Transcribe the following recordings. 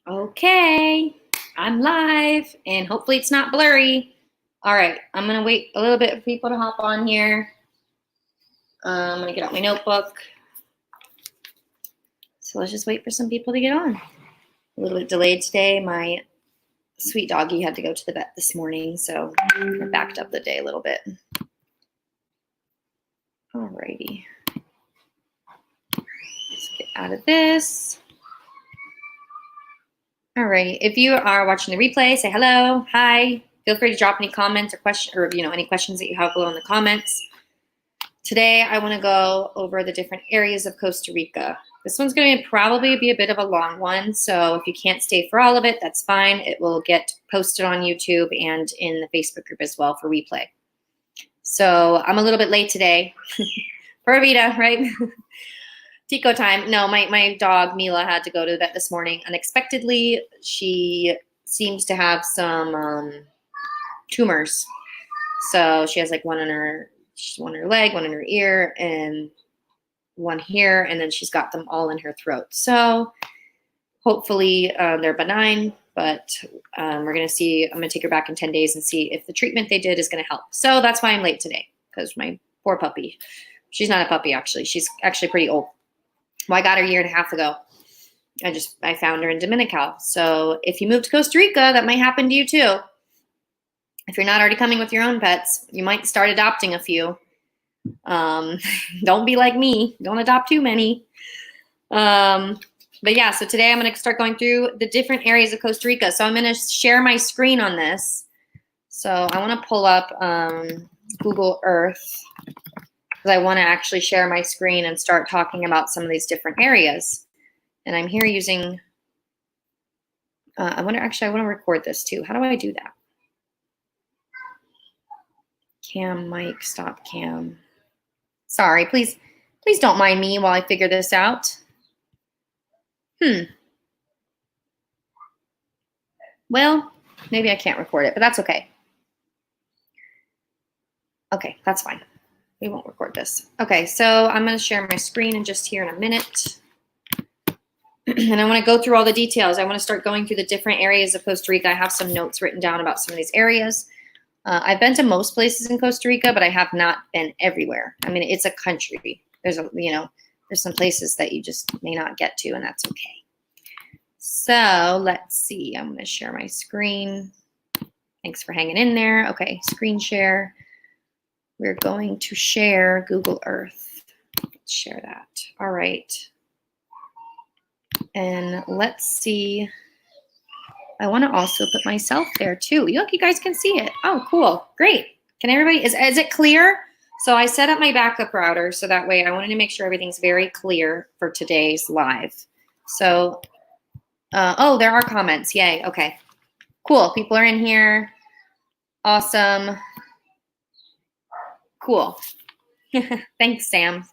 Okay, I'm live, and hopefully it's not blurry. All right, I'm gonna wait a little bit for people to hop on here. I'm gonna get out my notebook. So let's just wait for some people to get on. A little bit delayed today. My sweet doggy had to go to the vet this morning, so I backed up the day a little bit. All righty. Let's get out of this. All right. If you are watching the replay, say hello, hi. Feel free to drop any comments or any questions that you have below in the comments. Today, I want to go over the different areas of Costa Rica. This one's going to probably be a bit of a long one, so if you can't stay for all of it, that's fine. It will get posted on YouTube and in the Facebook group as well for replay. So I'm a little bit late today. For Vita, right? Tico time. No, my dog, Mila, had to go to the vet this morning unexpectedly. She seems to have some tumors. So she has like one in her leg, one in her ear, and one here, and then she's got them all in her throat. So hopefully they're benign, but we're going to see. I'm going to take her back in 10 days and see if the treatment they did is going to help. So that's why I'm late today, because my poor puppy. She's not a puppy, actually. She's actually pretty old. Well, I got her a year and a half ago. I found her in Dominica. So if you move to Costa Rica, that might happen to you too. If you're not already coming with your own pets, you might start adopting a few. Don't be like me. Don't adopt too many. But yeah, so today I'm going to start going through the different areas of Costa Rica. So I'm going to share my screen on this. So I want to pull up Google Earth, because I want to actually share my screen and start talking about some of these different areas. And I'm here using, I want to record this too. How do I do that? Cam, mic, stop cam. Sorry, please don't mind me while I figure this out. Well, maybe I can't record it, but that's okay. Okay, that's fine. We won't record this. Okay, so I'm going to share my screen just here in a minute. And I want to go through all the details. I want to start going through the different areas of Costa Rica. I have some notes written down about some of these areas. I've been to most places in Costa Rica, but I have not been everywhere. I mean, it's a country. There's some places that you just may not get to, and that's okay. So let's see. I'm going to share my screen. Thanks for hanging in there. Okay, screen share. We're going to share Google Earth. Let's share that. All right. And let's see. I want to also put myself there too. Look, you guys can see it. Oh, cool. Great. Can everybody, is it clear? So I set up my backup router so that way I wanted to make sure everything's very clear for today's live. So, oh, there are comments. Yay. Okay. Cool. People are in here. Awesome. Cool. Thanks, Sam.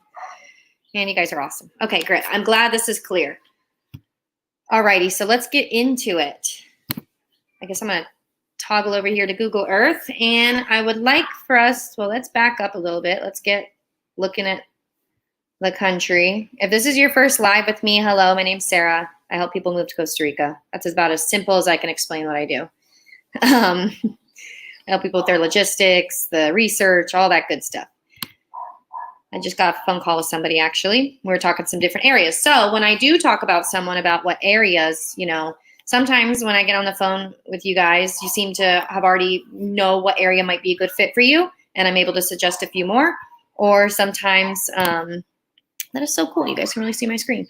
Man, you guys are awesome. Okay, great. I'm glad this is clear. Alrighty, so let's get into it. I guess I'm going to toggle over here to Google Earth, and I would like for us, well, let's back up a little bit. Let's get looking at the country. If this is your first live with me, hello, my name's Sarah. I help people move to Costa Rica. That's about as simple as I can explain what I do. I help people with their logistics, the research, all that good stuff. I just got a phone call with somebody, actually. We were talking some different areas. So when I do talk about someone about what areas, sometimes when I get on the phone with you guys, you seem to have already know what area might be a good fit for you, and I'm able to suggest a few more. Or sometimes, that is so cool. You guys can really see my screen.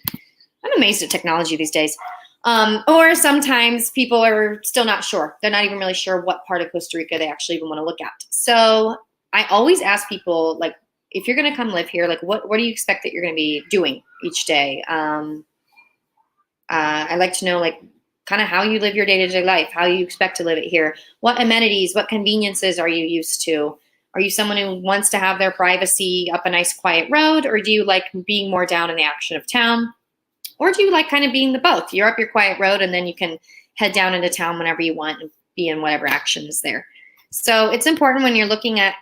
I'm amazed at technology these days. Or sometimes people are still not sure. They're not even really sure what part of Costa Rica they actually even want to look at. So I always ask people, like, if you're going to come live here, like, what do you expect that you're going to be doing each day? I like to know, like, kind of how you live your day-to-day life, how you expect to live it here. What amenities, what conveniences are you used to? Are you someone who wants to have their privacy up a nice quiet road, or do you like being more down in the action of town? Or do you like kind of being the both? You're up your quiet road, and then you can head down into town whenever you want and be in whatever action is there. So it's important when you're looking at,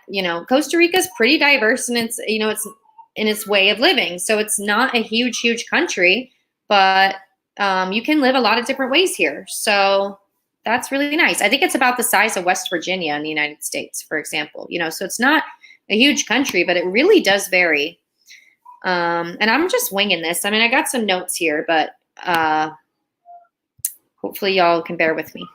Costa Rica is pretty diverse, and it's, it's in its way of living. So it's not a huge, huge country, but you can live a lot of different ways here. So that's really nice. I think it's about the size of West Virginia in the United States, for example. So it's not a huge country, but it really does vary. And I'm just winging this. I mean, I got some notes here, but hopefully y'all can bear with me.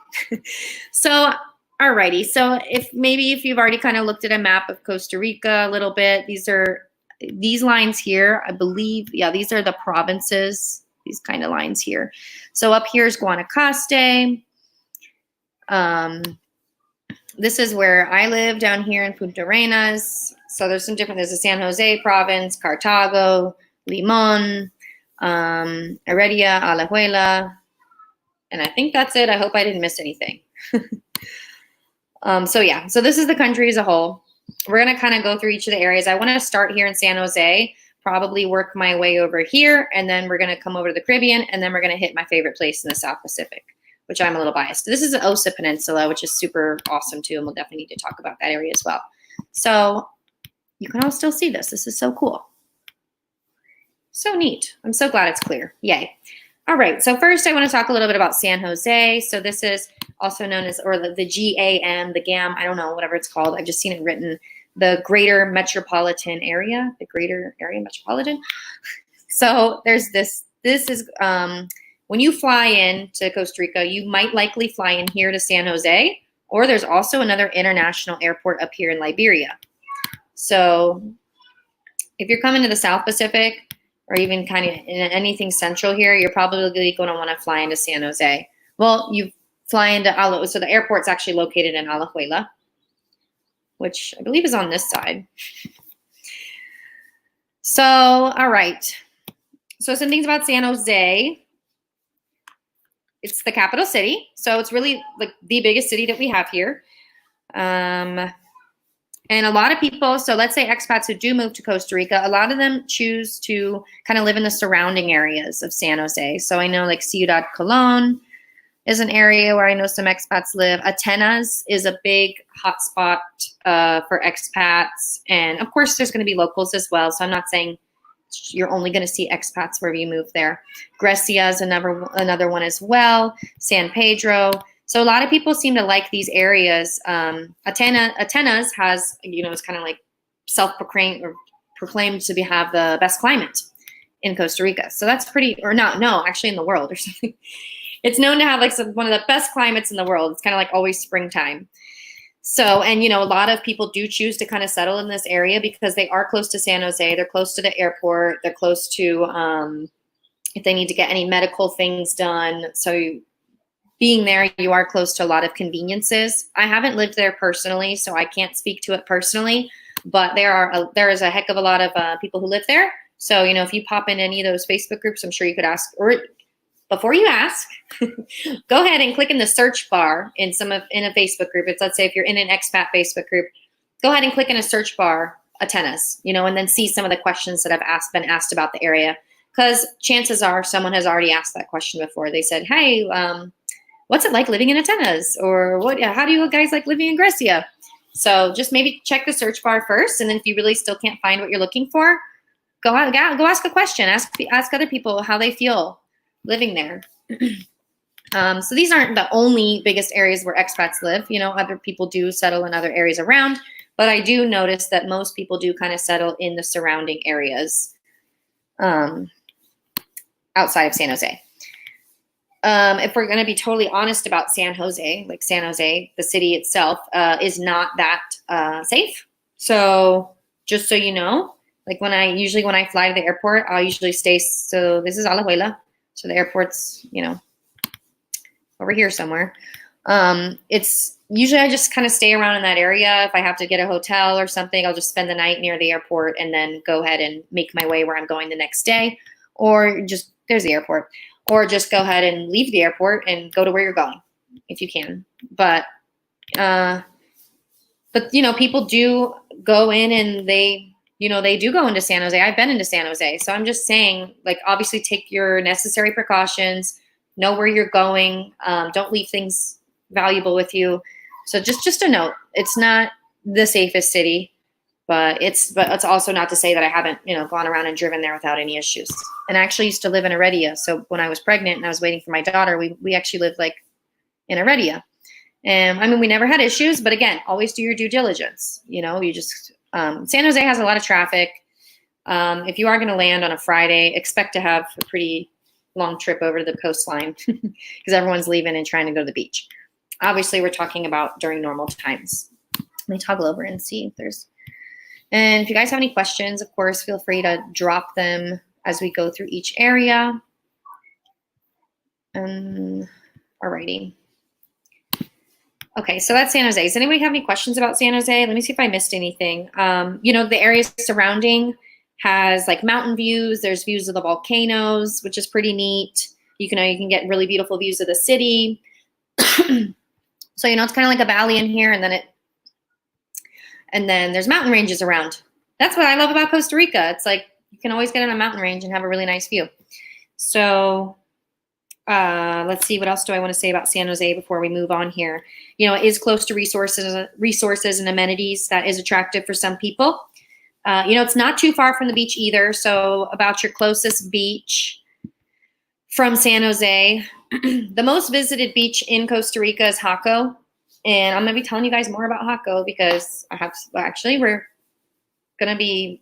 So, alrighty. So if you've already kind of looked at a map of Costa Rica a little bit, these lines here, I believe, yeah, these are the provinces, these kind of lines here. So up here is Guanacaste. This is where I live down here in Punta Arenas. So there's the San Jose province, Cartago, Limon, Heredia, Alajuela, and I think that's it. I hope I didn't miss anything. So yeah, so this is the country as a whole. We're gonna kind of go through each of the areas. I wanna start here in San Jose, probably work my way over here, and then we're gonna come over to the Caribbean, and then we're gonna hit my favorite place in the South Pacific, which I'm a little biased. This is the Osa Peninsula, which is super awesome too, and we'll definitely need to talk about that area as well. So you can all still see this. This is so cool. So neat. I'm so glad it's clear. Yay. All right, so first I want to talk a little bit about San Jose. So this is also known as, or the GAM, the GAM, I don't know, whatever it's called. I've just seen it written, the Greater Metropolitan Area, the Greater Area Metropolitan. So there's this is, when you fly in to Costa Rica, you might likely fly in here to San Jose, or there's also another international airport up here in Liberia. So if you're coming to the South Pacific, or even kind of in anything central here, you're probably going to want to fly into San Jose. Well, you fly into so the airport's actually located in Alajuela, which I believe is on this side. So, all right. So some things about San Jose. It's the capital city. So it's really like the biggest city that we have here. And a lot of people, so let's say expats who do move to Costa Rica, a lot of them choose to kind of live in the surrounding areas of San Jose. So I know like Ciudad Colon is an area where I know some expats live. Atenas is a big hotspot for expats. And of course, there's going to be locals as well. So I'm not saying you're only going to see expats wherever you move there. Grecia is another one as well. San Pedro. So a lot of people seem to like these areas. Atenas has, it's kind of like self-proclaimed or proclaimed to have the best climate in Costa Rica. So that's actually in the world or something. It's known to have like one of the best climates in the world. It's kind of like always springtime. So, and a lot of people do choose to kind of settle in this area because they are close to San Jose. They're close to the airport. They're close to, if they need to get any medical things done. So being there, you are close to a lot of conveniences. I haven't lived there personally, so I can't speak to it personally, but there is a heck of a lot of people who live there. So, if you pop in any of those Facebook groups, I'm sure you could ask, or before you ask, go ahead and click in the search bar in a Facebook group. Let's say if you're in an expat Facebook group, go ahead and click in a search bar, Atenas, and then see some of the questions that have been asked about the area. Because chances are someone has already asked that question before. They said, hey, what's it like living in Atenas? Or how do you guys like living in Grecia? So just maybe check the search bar first. And then if you really still can't find what you're looking for, go ask a question. Ask other people how they feel living there. So these aren't the only biggest areas where expats live. Other people do settle in other areas around. But I do notice that most people do kind of settle in the surrounding areas outside of San Jose. If we're going to be totally honest about San Jose, the city itself, is not that safe. So just so you know, like when I fly to the airport, I'll usually stay. So this is Alajuela. So the airport's, over here somewhere. It's usually I just kind of stay around in that area. If I have to get a hotel or something, I'll just spend the night near the airport and then go ahead and make my way where I'm going the next day. Or just, there's the airport. Or just go ahead and leave the airport and go to where you're going, if you can. But people do go in and they do go into San Jose. I've been into San Jose. So I'm just saying, like, obviously take your necessary precautions, know where you're going. Don't leave things valuable with you. So just a note, it's not the safest city. But it's also not to say that I haven't, gone around and driven there without any issues. And I actually used to live in Heredia. So when I was pregnant and I was waiting for my daughter, we actually lived like in Heredia. And I mean, we never had issues, but again, always do your due diligence. You just, San Jose has a lot of traffic. If you are going to land on a Friday, expect to have a pretty long trip over to the coastline because everyone's leaving and trying to go to the beach. Obviously, we're talking about during normal times. Let me toggle over and see if there's, and if you guys have any questions, of course, feel free to drop them as we go through each area. Alrighty. Okay, so that's San Jose. Does anybody have any questions about San Jose? Let me see if I missed anything. The areas surrounding has like mountain views. There's views of the volcanoes, which is pretty neat. You can get really beautiful views of the city. So, it's kind of like a valley in here, and then there's mountain ranges around. That's what I love about Costa Rica. It's like you can always get on a mountain range and have a really nice view. So let's see, what else do I want to say about San Jose before we move on here? It is close to resources and amenities that is attractive for some people. It's not too far from the beach either. So about your closest beach from San Jose, the most visited beach in Costa Rica is Jaco. And I'm going to be telling you guys more about Jaco because we're going to be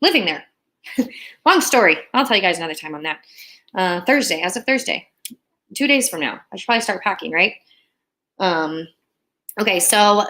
living there. Long story. I'll tell you guys another time on that. As of Thursday, 2 days from now. I should probably start packing, right? Okay, so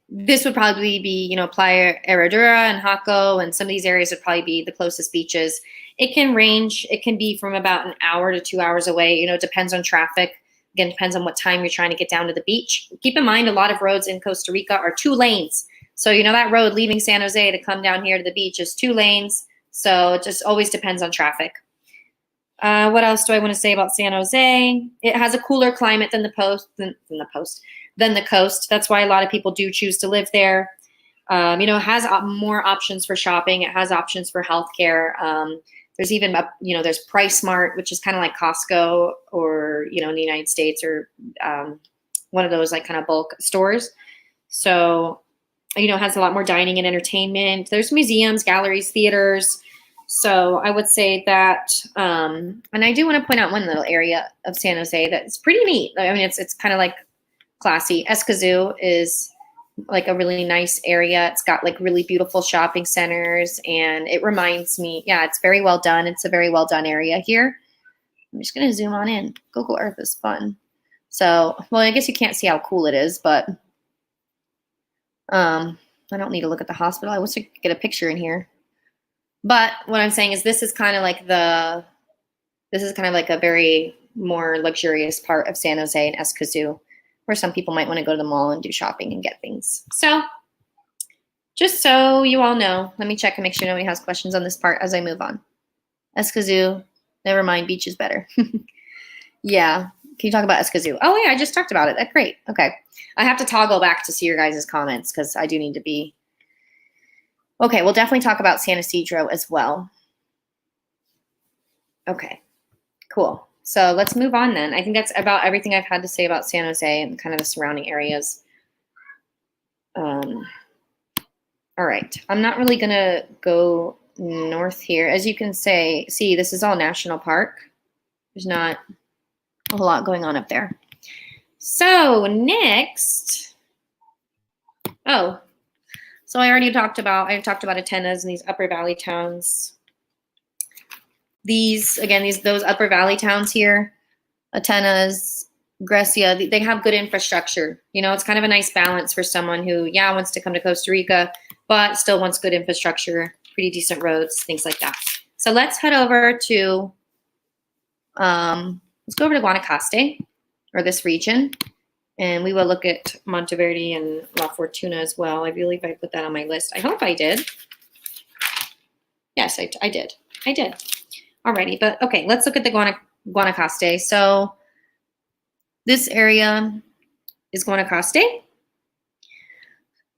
this would probably be, Playa Herradura and Jaco, and some of these areas would probably be the closest beaches. It can range. It can be from about an hour to 2 hours away. It depends on traffic. Again, depends on what time you're trying to get down to the beach. Keep in mind, a lot of roads in Costa Rica are 2 lanes. So, that road leaving San Jose to come down here to the beach is 2 lanes. So it just always depends on traffic. What else do I want to say about San Jose? It has a cooler climate than the coast. That's why a lot of people do choose to live there. It has more options for shopping. It has options for healthcare. There's even, there's Price Mart, which is kind of like Costco or, in the United States, or one of those like kind of bulk stores. So, it has a lot more dining and entertainment. There's museums, galleries, theaters. So I would say that, and I do want to point out one little area of San Jose that's pretty neat. I mean, it's kind of like classy. Escazú is like a really nice area. It's got like really beautiful shopping centers, and it reminds me, it's very well done. It's a very well done area here. I'm just going to zoom on in. Google Earth is fun. So, well, I guess you can't see how cool it is, but I don't need to look at the hospital. I wish I could get a picture in here. But what I'm saying is this is kind of like a very more luxurious part of San Jose and Escazú, where some people might want to go to the mall and do shopping and get things. So just so you all know, let me check and make sure nobody has questions on this part as I move on. Escazú, never mind, beach is better. Yeah, can you talk about Escazú? Oh yeah, I just talked about it. That's great. Okay, I have to toggle back to see your guys' comments because I do need to be. Okay, we'll definitely talk about San Ysidro as well. Okay, cool. So let's move on then. I think that's about everything I've had to say about San Jose and kind of the surrounding areas. All right, I'm not really gonna go north here. As you can see, this is all national park. There's not a whole lot going on up there. So next, so I talked about Atenas and these upper valley towns. Those upper valley towns here, Atenas, Grecia, they have good infrastructure. It's kind of a nice balance for someone who, wants to come to Costa Rica, but still wants good infrastructure, pretty decent roads, things like that. So let's head over to, Guanacaste, or this region. And we will look at Monteverde and La Fortuna as well. I believe I put that on my list. I hope I did. Yes, I did. Alrighty, but okay, let's look at the Guanacaste. So this area is Guanacaste.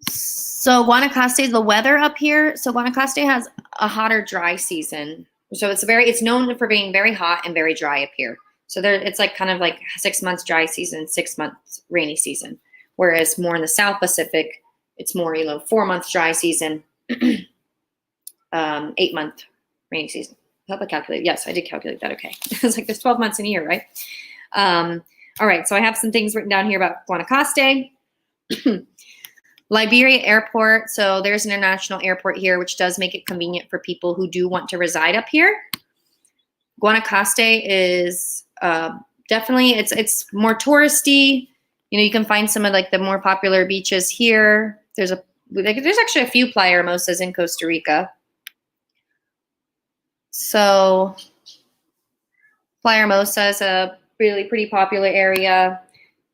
So Guanacaste, the weather up here. So Guanacaste has a hotter, dry season. So it's known for being very hot and very dry up here. So it's like kind of like 6 months dry season, 6 months rainy season. Whereas more in the South Pacific, it's more, 4-month dry season, 8-month rainy season. I hope I calculated. Yes, I did calculate that. Okay. It's like there's 12 months in a year, right? All right. So I have some things written down here about Guanacaste. Liberia Airport. So there's an international airport here, which does make it convenient for people who do want to reside up here. Guanacaste is definitely, it's more touristy. You can find some of like the more popular beaches here. There's actually a few playa hermosas in Costa Rica. So Playa Hermosa is a really pretty popular area.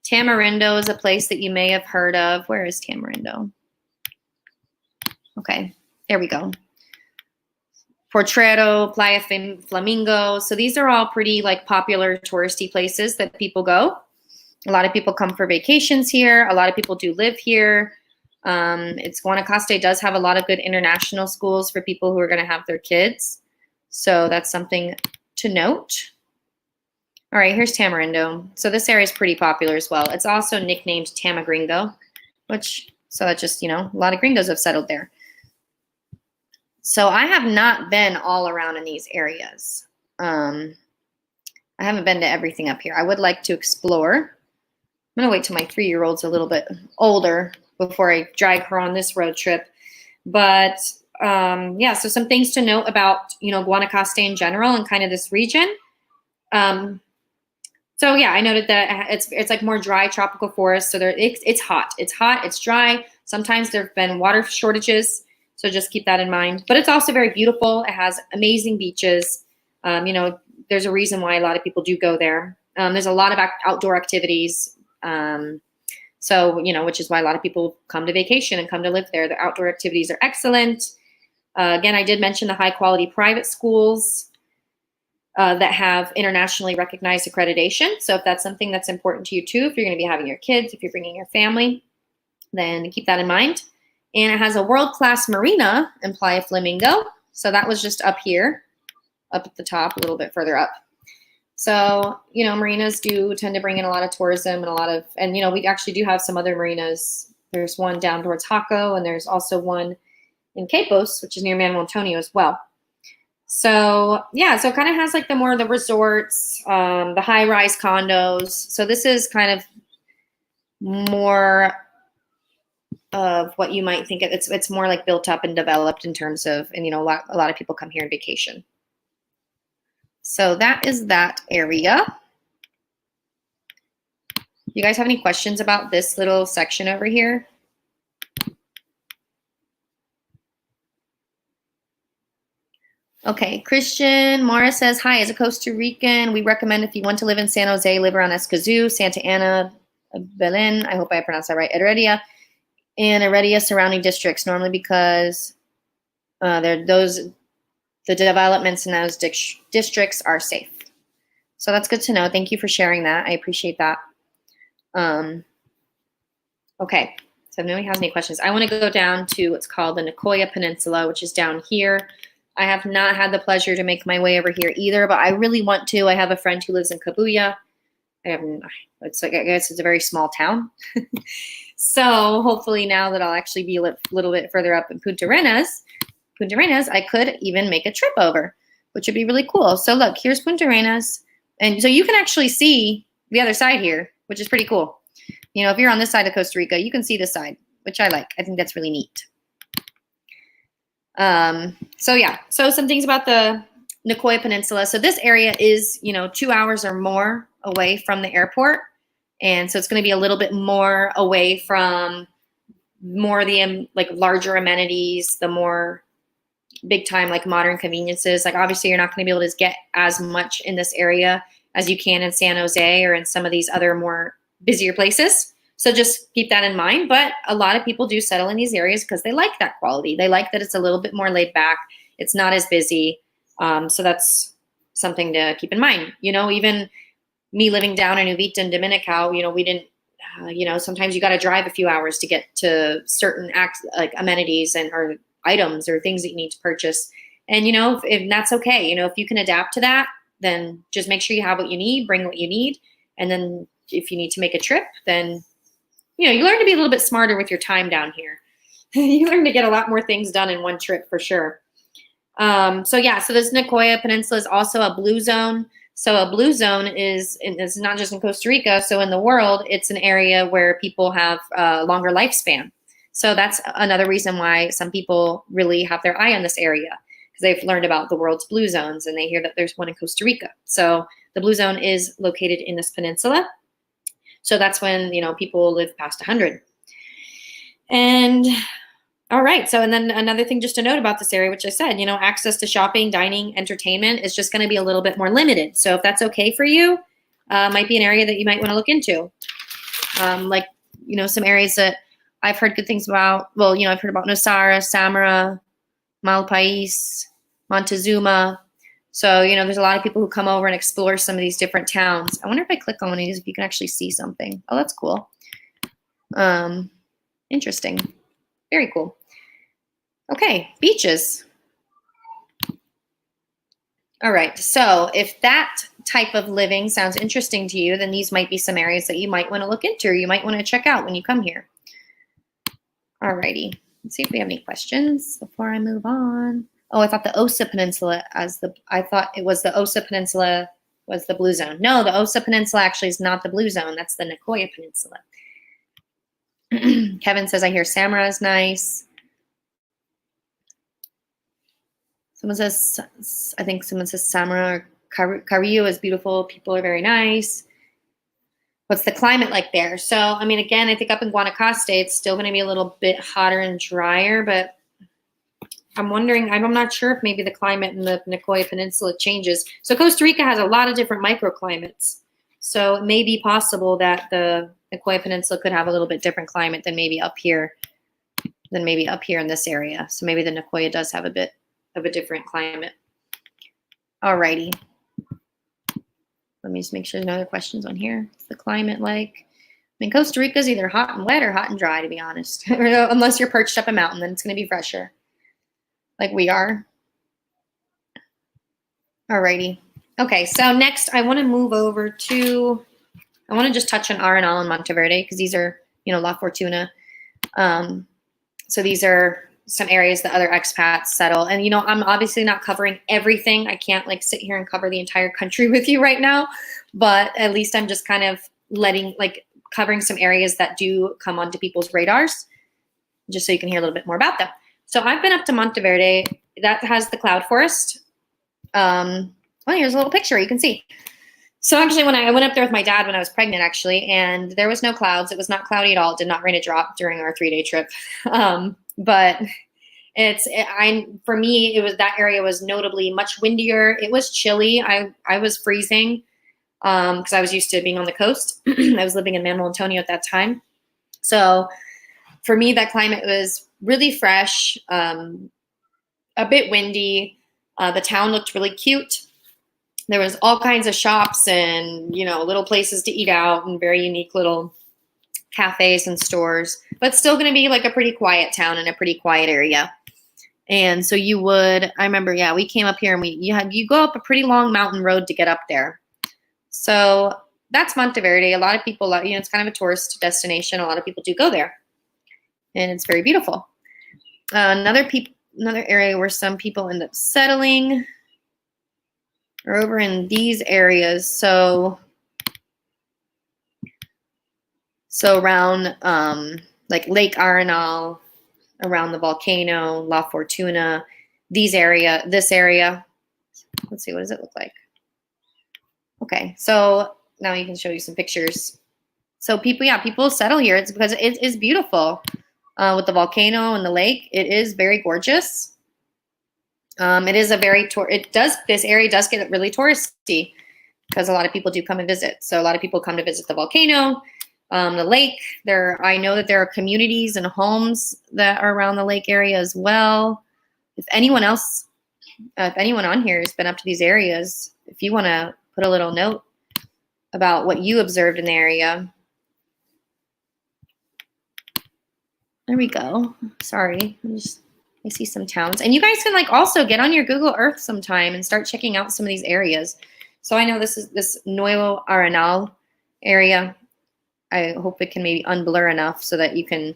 Tamarindo is a place that you may have heard of. Where is Tamarindo? Okay, there we go. Potrero, Playa Flamingo. So these are all pretty like popular touristy places that people go. A lot of people come for vacations here. A lot of people do live here. Guanacaste does have a lot of good international schools for people who are going to have their kids. So that's something to note. All right, here's Tamarindo. So this area is pretty popular as well. It's also nicknamed Tamagringo, so that's just, a lot of gringos have settled there. So I have not been all around in these areas. I haven't been to everything up here. I would like to explore. I'm going to wait till my 3-year-old's a little bit older before I drag her on this road trip. But yeah, so some things to note about, Guanacaste in general and kind of this region. So yeah, I noted that it's like more dry tropical forest. So it's hot. It's hot. It's dry. Sometimes there've been water shortages. So just keep that in mind. But it's also very beautiful. It has amazing beaches. There's a reason why a lot of people do go there. There's a lot of outdoor activities. So, which is why a lot of people come to vacation and come to live there. The outdoor activities are excellent. Again, I did mention the high quality private schools that have internationally recognized accreditation. So if that's something that's important to you too, if you're going to be having your kids, if you're bringing your family, then keep that in mind. And it has a world-class marina in Playa Flamingo. So that was just up here, up at the top, a little bit further up. So, marinas do tend to bring in a lot of tourism and we actually do have some other marinas. There's one down towards Jaco, and there's also one in Capos, which is near Manuel Antonio as well. So yeah, so it kind of has like the resorts, the high-rise condos. So this is kind of more of what you might think it's more like built up and developed in terms of, and a lot of people come here on vacation. So that is that area. You guys have any questions about this little section over here? Okay, Christian Mara says, hi, as a Costa Rican, we recommend if you want to live in San Jose, live around Escazú, Santa Ana, Belen, I hope I pronounced that right, Heredia, and Heredia surrounding districts, normally because the developments in those districts are safe. So that's good to know. Thank you for sharing that. I appreciate that. Okay, so if nobody has any questions, I want to go down to what's called the Nicoya Peninsula, which is down here. I have not had the pleasure to make my way over here either, but I really want to. I have a friend who lives in Kabuya. I guess it's a very small town. So hopefully now that I'll actually be a little bit further up in Punta Arenas, I could even make a trip over, which would be really cool. So look, here's Punta Arenas. And so you can actually see the other side here, which is pretty cool. If you're on this side of Costa Rica, you can see this side, which I like. I think that's really neat. So yeah, so some things about the Nicoya Peninsula. So this area is, 2 hours or more away from the airport. And so it's going to be a little bit more away from more of the larger amenities, the more big time, like modern conveniences. Like obviously you're not going to be able to get as much in this area as you can in San Jose or in some of these other more busier places. So just keep that in mind. But a lot of people do settle in these areas because they like that quality. They like that it's a little bit more laid back. It's not as busy. So that's something to keep in mind. Even me living down in Uvita and Dominica, we didn't, sometimes you got to drive a few hours to get to certain amenities or items or things that you need to purchase. And, if that's okay, if you can adapt to that, then just make sure you have what you need, bring what you need. And then if you need to make a trip, then, you learn to be a little bit smarter with your time down here. You learn to get a lot more things done in one trip for sure. So yeah, so this Nicoya Peninsula is also a blue zone. So a blue zone is, it's not just in Costa Rica, so in the world, it's an area where people have a longer lifespan. So that's another reason why some people really have their eye on this area, because they've learned about the world's blue zones and they hear that there's one in Costa Rica. So the blue zone is located in this peninsula. So that's when, people live past 100. And all right. So, and then another thing just to note about this area, which I said, access to shopping, dining, entertainment is just going to be a little bit more limited. So if that's okay for you, might be an area that you might want to look into. Some areas that I've heard good things about. Well, I've heard about Nosara, Samara, Malpais, Montezuma. So, there's a lot of people who come over and explore some of these different towns. I wonder if I click on one of these, if you can actually see something. Oh, that's cool. Interesting. Very cool. Okay, beaches. All right, so if that type of living sounds interesting to you, then these might be some areas that you might want to look into, or you might want to check out when you come here. All righty, let's see if we have any questions before I move on. Oh, I thought the Osa Peninsula I thought it was the Osa Peninsula was the blue zone. No, the Osa Peninsula actually is not the blue zone. That's the Nicoya Peninsula. Kevin says, I hear Samara is nice. Someone says, I think someone says Samara or Carrillo is beautiful. People are very nice. What's the climate like there? So, I mean, again, I think up in Guanacaste, it's still going to be a little bit hotter and drier, but I'm wondering, I'm not sure if maybe the climate in the Nicoya Peninsula changes. So Costa Rica has a lot of different microclimates. So it may be possible that the Nicoya Peninsula could have a little bit different climate than maybe up here in this area. So maybe the Nicoya does have a bit of a different climate. Alrighty. Let me just make sure there's no other questions on here. What's the climate like? I mean, Costa Rica is either hot and wet or hot and dry, to be honest. Unless you're perched up a mountain, then it's going to be fresher, like we are. Alrighty. Okay, so next I want to move over to, I want to just touch on Arenal and Monteverde, because these are, La Fortuna. So these are some areas that other expats settle. And, I'm obviously not covering everything. I can't sit here and cover the entire country with you right now, but at least I'm just kind of covering some areas that do come onto people's radars, just so you can hear a little bit more about them. So I've been up to Monteverde. That has the cloud forest. Well, here's a little picture you can see. So actually, when I went up there with my dad when I was pregnant, actually, and there was no clouds. It was not cloudy at all. It did not rain a drop during our 3-day trip. But for me, that area was notably much windier. It was chilly. I was freezing because I was used to being on the coast. I was living in Manuel Antonio at that time. So for me, that climate was really fresh, a bit windy. The town looked really cute. There was all kinds of shops and, little places to eat out and very unique little cafes and stores, but still going to be like a pretty quiet town and a pretty quiet area. And so I remember, we came up here and you go up a pretty long mountain road to get up there. So that's Monteverde. A lot of people, it's kind of a tourist destination. A lot of people do go there and it's very beautiful. Another area where some people end up settling are over in these areas. So around Lake Arenal, around the volcano, La Fortuna, this area. Let's see, what does it look like? Okay, so now you can show you some pictures. So people settle here. It's because it is beautiful with the volcano and the lake. It is very gorgeous. It is this area does get really touristy because a lot of people do come and visit. So a lot of people come to visit the volcano, the lake. I know that there are communities and homes that are around the lake area as well. If anyone on here has been up to these areas, if you want to put a little note about what you observed in the area. There we go. Sorry, I see some towns. And you guys can also get on your Google Earth sometime and start checking out some of these areas. So I know this is this Nuevo Arenal area. I hope it can maybe unblur enough so that you can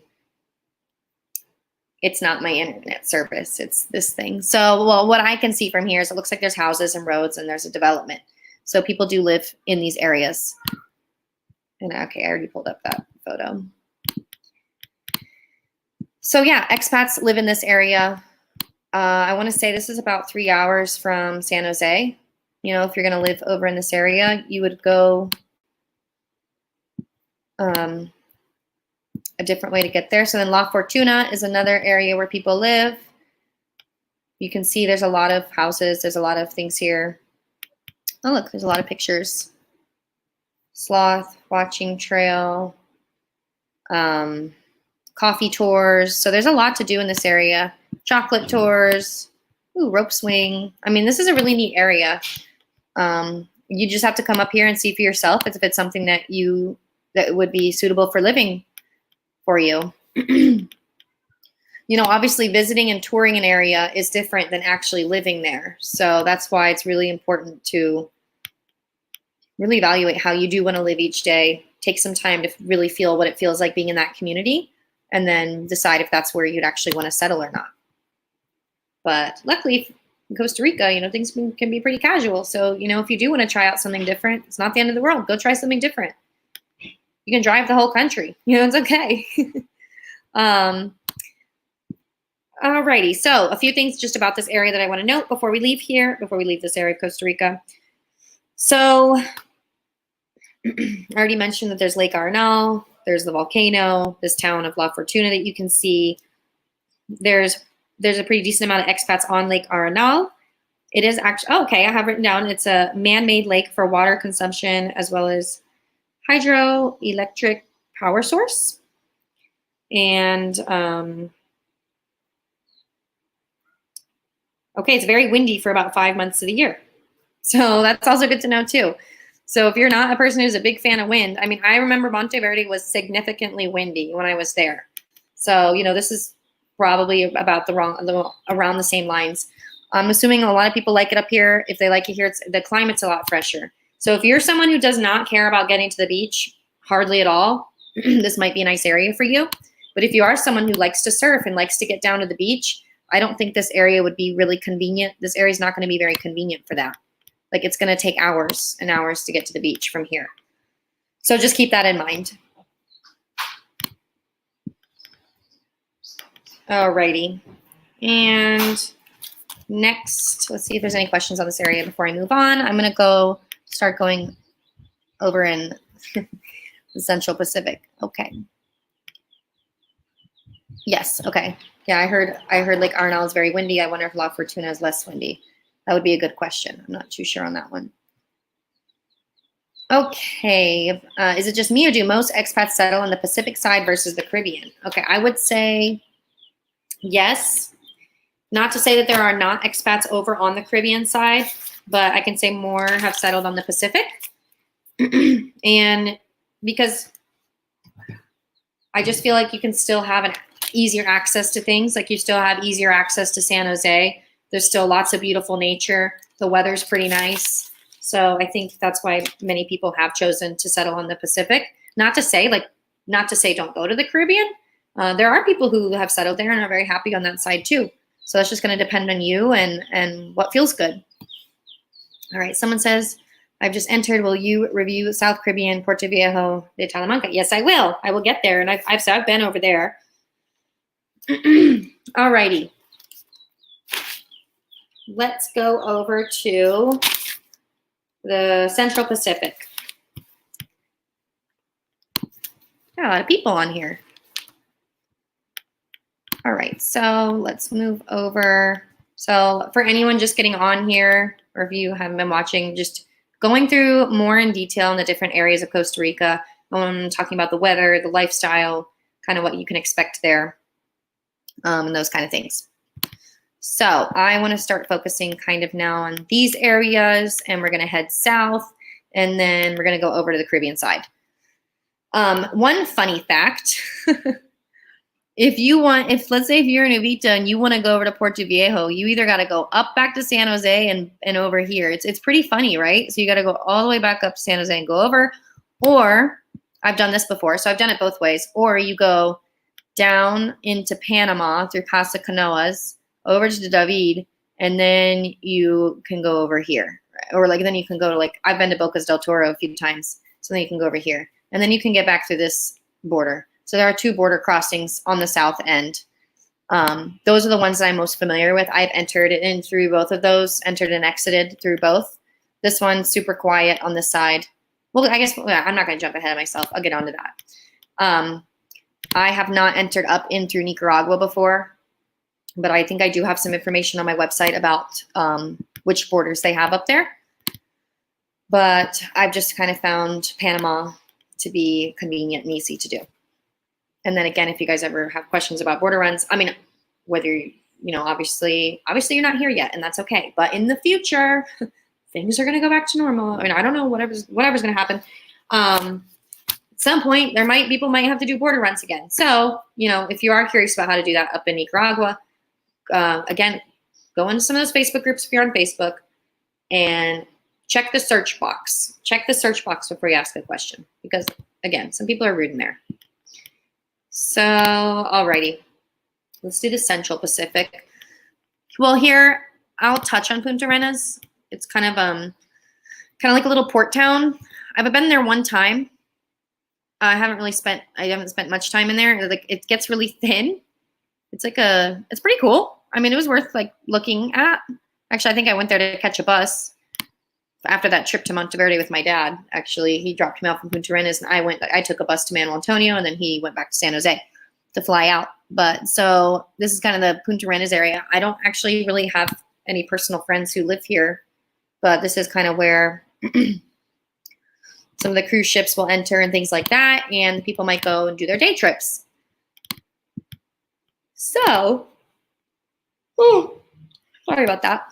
it's not my internet service. It's this thing. So, well, what I can see from here is it looks like there's houses and roads and there's a development. So people do live in these areas. And okay, I already pulled up that photo. So yeah, expats live in this area. I want to say this is about 3 hours from San Jose. You know, if you're going to live over in this area, you would go a different way to get there. So then La Fortuna is another area where people live. You can see there's a lot of houses. There's a lot of things here. Oh, look, there's a lot of pictures. Sloth, watching trail, coffee tours. So there's a lot to do in this area. Chocolate tours, ooh, rope swing. I mean, this is a really neat area. You just have to come up here and see for yourself if it's something that would be suitable for living for you. You know, obviously visiting and touring an area is different than actually living there. So that's why it's really important to really evaluate how you do want to live each day. Take some time to really feel what it feels like being in that community, and then decide if that's where you'd actually want to settle or not. But luckily in Costa Rica, you know, things can be pretty casual. So, you know, if you do want to try out something different, it's not the end of the world. Go try something different. You can drive the whole country. You know, it's okay. Alrighty, so a few things just about this area that I want to note before we leave this area of Costa Rica. So I already mentioned that there's Lake Arenal, there's the volcano, this town of La Fortuna that you can see. There's a pretty decent amount of expats on Lake Arenal. It is actually, oh, okay, I have written down, it's a man-made lake for water consumption as well as hydroelectric power source. And okay, it's very windy for about 5 months of the year. So that's also good to know too. So if you're not a person who's a big fan of wind, I mean, I remember Monteverde was significantly windy when I was there. So, you know, this is probably about around the same lines. I'm assuming a lot of people like it up here. If they like it here, the climate's a lot fresher. So if you're someone who does not care about getting to the beach hardly at all, this might be a nice area for you. But if you are someone who likes to surf and likes to get down to the beach, I don't think this area would be really convenient. This area is not going to be very convenient for that. Like, it's going to take hours and hours to get to the beach from here. So just keep that in mind. Alrighty. And next, let's see if there's any questions on this area before I move on. I'm going to start going over in the Central Pacific. Okay. Yes. Okay. Yeah, I heard Lake Arenal is very windy. I wonder if La Fortuna is less windy. That would be a good question. I'm not too sure on that one. Okay. Is it just me, or do most expats settle on the Pacific side versus the Caribbean? Okay, I would say yes. Not to say that there are not expats over on the Caribbean side, but I can say more have settled on the Pacific. And because I just feel like you can still have an easier access to things. Like, you still have easier access to San Jose. There's still lots of beautiful nature. The weather's pretty nice. So I think that's why many people have chosen to settle on the Pacific. Not to say don't go to the Caribbean. There are people who have settled there and are very happy on that side too. So that's just going to depend on you and what feels good. All right. Someone says, I've just entered. Will you review South Caribbean, Puerto Viejo de Talamanca? Yes, I will. I will get there. And I've been over there. All righty. Let's go over to the Central Pacific. Got a lot of people on here. All right, so let's move over. So for anyone just getting on here, or if you haven't been watching, just going through more in detail in the different areas of Costa Rica. I'm talking about the weather, the lifestyle, kind of what you can expect there, and those kind of things. So I want to start focusing kind of now on these areas, and we're going to head south, and then we're going to go over to the Caribbean side. One funny fact, let's say if you're in Uvita and you want to go over to Puerto Viejo, you either got to go up back to San Jose and over here. It's pretty funny, right? So you got to go all the way back up to San Jose and go over, or I've done this before, so I've done it both ways, or you go down into Panama through Casa Canoas, over to David, and then you can go over here. Or like then you can go to like, I've been to Bocas del Toro a few times, so then you can go over here. And then you can get back through this border. So there are 2 border crossings on the south end. Those are the ones that I'm most familiar with. I've entered in through both of those, entered and exited through both. This one's super quiet on this side. Well, I guess I'm not going to jump ahead of myself. I'll get onto that. I have not entered up in through Nicaragua before, but I think I do have some information on my website about which borders they have up there. But I've just kind of found Panama to be convenient and easy to do. And then again, if you guys ever have questions about border runs, I mean, whether, you know, obviously you're not here yet, and that's okay. But in the future, things are going to go back to normal. I mean, I don't know, whatever's going to happen. At some point, people might have to do border runs again. So, you know, if you are curious about how to do that up in Nicaragua, again, go into some of those Facebook groups if you're on Facebook and check the search box. Check the search box before you ask a question, because again, some people are rude in there. So, alrighty, let's do the Central Pacific. Well, here I'll touch on Punta Arenas. It's kind of like a little port town. I've been there one time. I haven't spent much time in there. Like, it gets really thin. It's pretty cool. I mean, it was worth like looking at. Actually, I think I went there to catch a bus after that trip to Monteverde with my dad. Actually, he dropped me off in Punta Arenas, and I took a bus to Manuel Antonio, and then he went back to San Jose to fly out. But so this is kind of the Punta Arenas area. I don't actually really have any personal friends who live here, but this is kind of where some of the cruise ships will enter and things like that, and people might go and do their day trips. So, sorry about that.